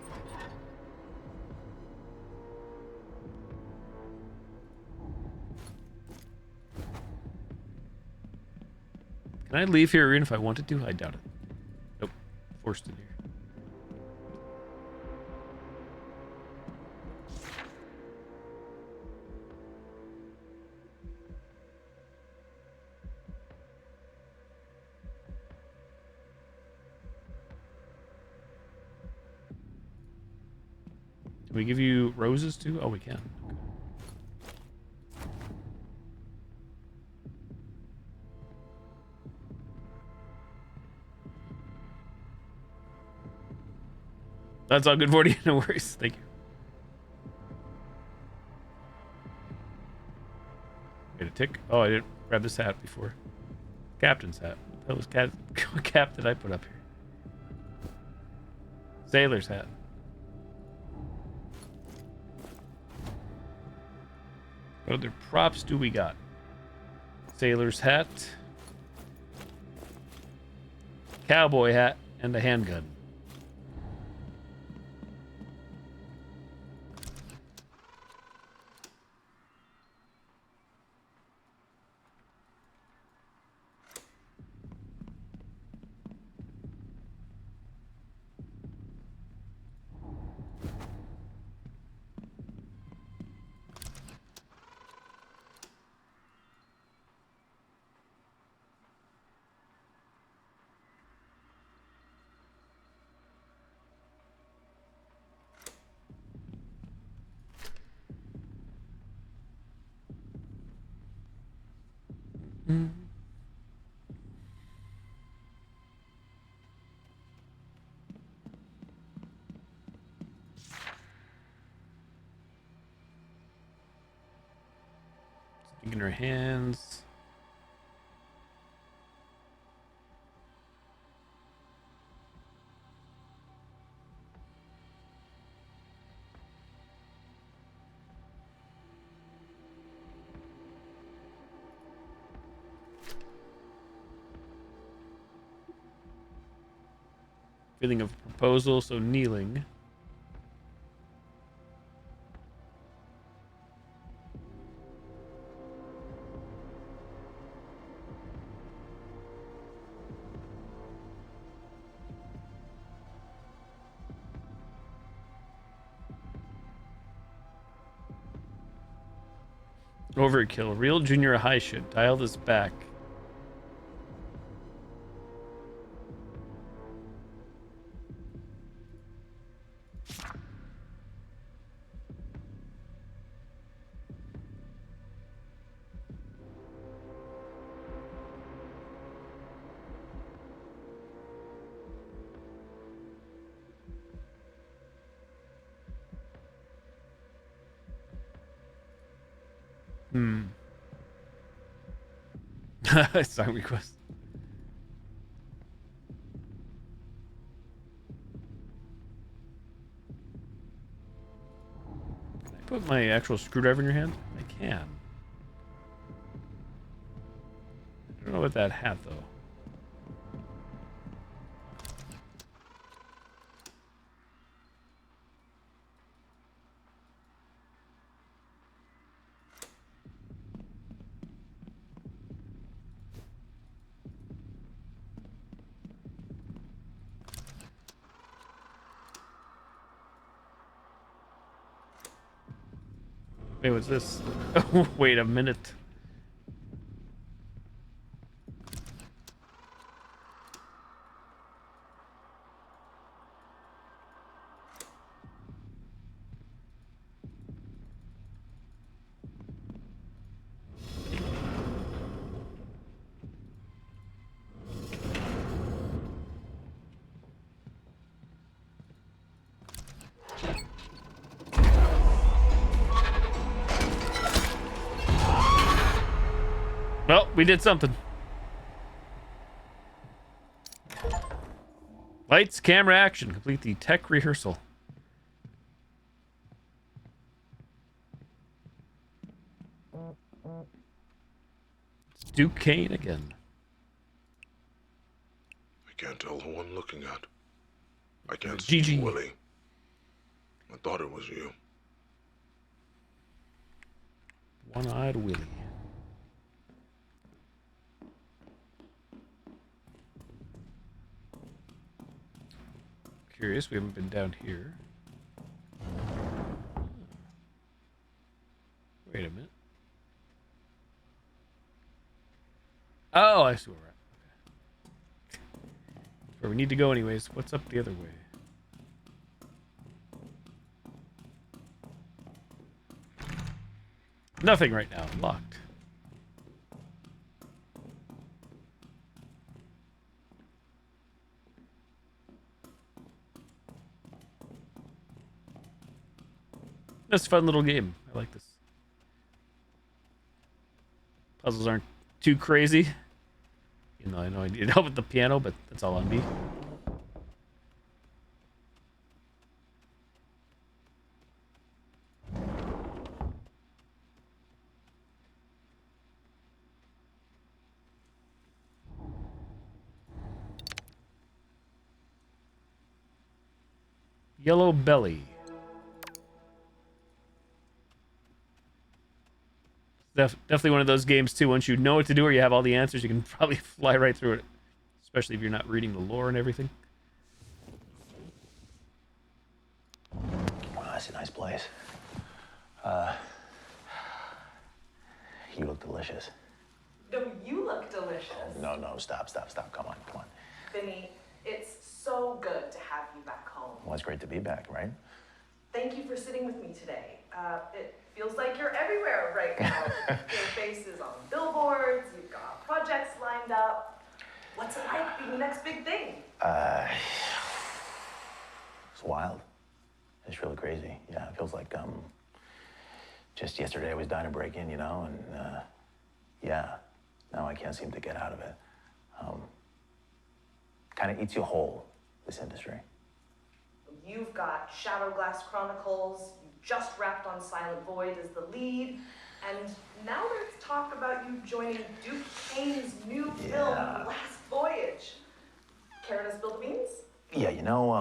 Can I leave here even if I wanted to? I doubt it. Nope. Forced in here. Can we give you roses too? Oh, we can. Okay. That's all good for you. No worries. Thank you. Wait a tick. Oh, I didn't grab this hat before. Captain's hat. That was what cap did I put up here? Sailor's hat. What other props do we got? Sailor's hat. Cowboy hat. And a handgun. Stick in her hands. Feeling of proposal, so kneeling. Overkill. Real junior high shit. Dial this back. Song request. Can I put my actual screwdriver in your hand? I can. I don't know about that hat though. Wait, what's this? Wait a minute. Well, we did something. Lights, camera, action. Complete the tech rehearsal. It's Duke Kane again. I can't tell who I'm looking at. I can't GG. see Willie. I thought it was you. One-eyed Willie. Curious, we haven't been down here. Wait a minute. Oh, I see where we're at. Okay. That's where we need to go anyways. What's up the other way? Nothing right now. Locked. That's a fun little game. I like this. Puzzles aren't too crazy. You know, I know I need help with the piano, but that's all on me. Yellow Belly. Definitely one of those games too. Once you know what to do or you have all the answers, you can probably fly right through it. Especially if you're not reading the lore and everything. Wow, that's a nice place. You look delicious. No, you look delicious. No, stop. Come on. Vinny, it's so good to have you back home. Well, it's great to be back, right? Thank you for sitting with me today. It feels like you're everywhere right now. Your face is on billboards, you've got projects lined up. What's it like being the next big thing? It's wild. It's really crazy. Yeah, it feels like, just yesterday I was dying to break in, you know, and, yeah, now I can't seem to get out of it. Kind of eats you whole, this industry. You've got Shadow Glass Chronicles, you just wrapped on Silent Void as the lead, and now there's talk about you joining Duke Kane's new film, Last Voyage. Care to spill the beans? Yeah, you know,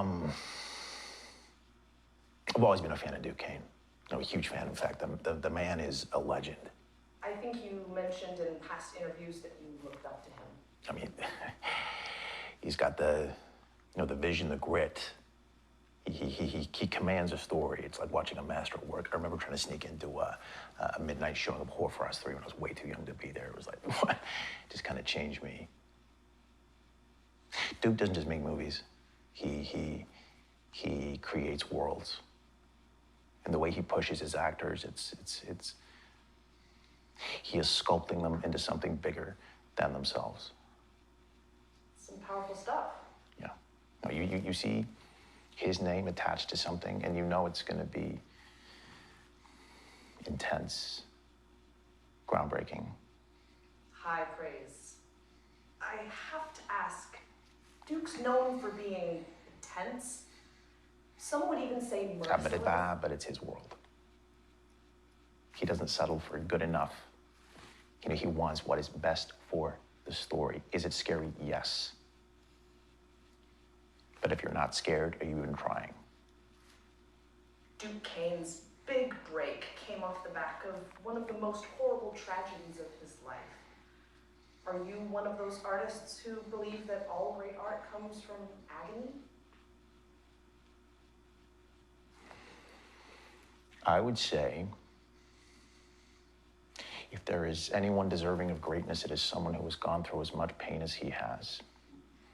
I've always been a fan of Duke Kane. I'm a huge fan, in fact. The man is a legend. I think you mentioned in past interviews that you looked up to him. I mean, he's got the vision, the grit. He commands a story. It's like watching a master work. I remember trying to sneak into a midnight showing of Horror for Us 3 when I was way too young to be there. It was like, what? It just kind of changed me. Duke doesn't just make movies. He creates worlds. And the way he pushes his actors, he is sculpting them into something bigger than themselves. Some powerful stuff. Yeah. No, you see his name attached to something, and you know it's going to be intense, groundbreaking. High praise. I have to ask, Duke's known for being intense. Some would even say merciless. But it's his world. He doesn't settle for good enough. You know, he wants what is best for the story. Is it scary? Yes. But if you're not scared, are you even trying? Duke Kane's big break came off the back of one of the most horrible tragedies of his life. Are you one of those artists who believe that all great art comes from agony? I would say, if there is anyone deserving of greatness, it is someone who has gone through as much pain as he has.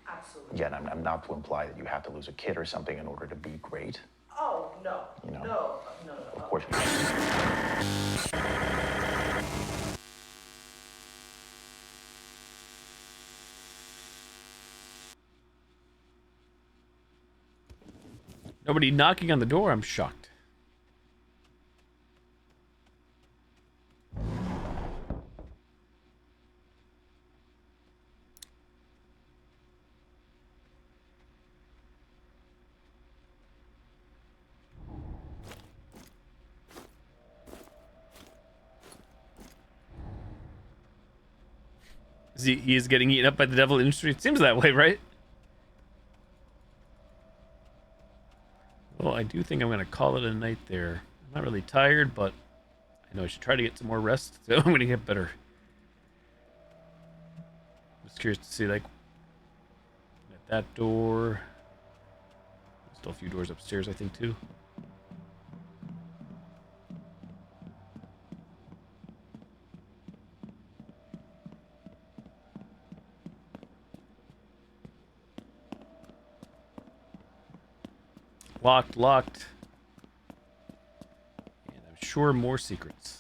Absolutely. Again, I'm not to imply that you have to lose a kid or something in order to be great. Oh, no. You know? No. Of course. Nobody knocking on the door. I'm shocked. He is getting eaten up by the devil industry. It seems that way, right? Well, I do think I'm going to call it a night there. I'm not really tired, but I know I should try to get some more rest, so I'm going to get better. I'm just curious to see, like, at that door. There's still a few doors upstairs, I think, too. Locked. And I'm sure more secrets.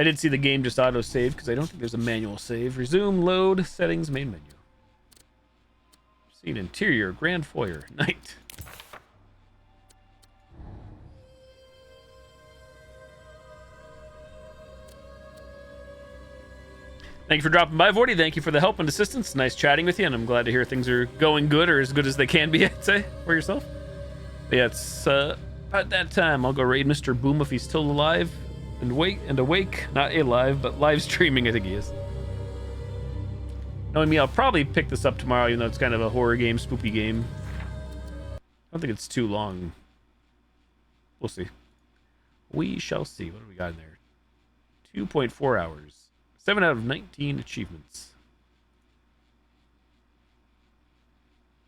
I did see the game just auto-save because I don't think there's a manual save. Resume, load, settings, main menu. Scene interior, grand foyer, night. Thank you for dropping by, Vorty. Thank you for the help and assistance. Nice chatting with you, and I'm glad to hear things are going good, or as good as they can be, I'd say, for yourself. But yeah, it's about that time. I'll go raid Mr. Boom if he's still alive and awake. Not alive, but live streaming, I think he is. Knowing me, I'll probably pick this up tomorrow, even though it's kind of a horror game, spoopy game. I don't think it's too long. We'll see. We shall see. What do we got in there? 2.4 hours. 7 out of 19 achievements.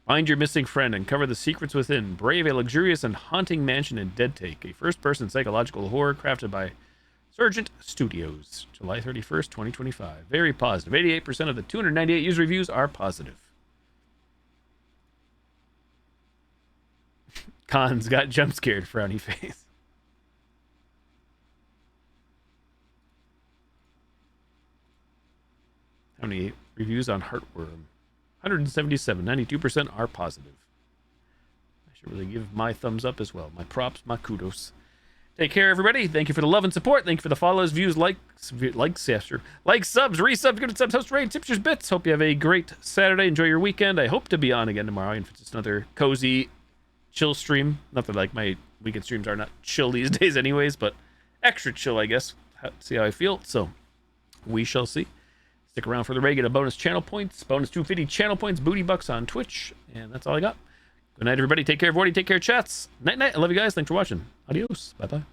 Find your missing friend, uncover the secrets within. Brave a luxurious and haunting mansion in Dead Take, a first-person psychological horror crafted by Surgent Studios. July 31st, 2025. Very positive. 88% of the 298 user reviews are positive. Khan's got jump scared, frowny face. How many reviews on Heartworm? 177. 92% are positive. I should really give my thumbs up as well. My props, my kudos. Take care, everybody. Thank you for the love and support. Thank you for the follows, views, likes, yeah, sure. Likes, subs, resubs, good subs, host raid, tips, bits. Hope you have a great Saturday. Enjoy your weekend. I hope to be on again tomorrow, and if it's just another cozy, chill stream. Not that like my weekend streams are not chill these days, anyways, but extra chill, I guess. See how I feel. So we shall see. Stick around for the regular bonus channel points, bonus 250 channel points, booty bucks on Twitch, and that's all I got. Good night, everybody. Take care, everybody. Take care, chats. Night, night. I love you guys. Thanks for watching. Adios. Bye-bye.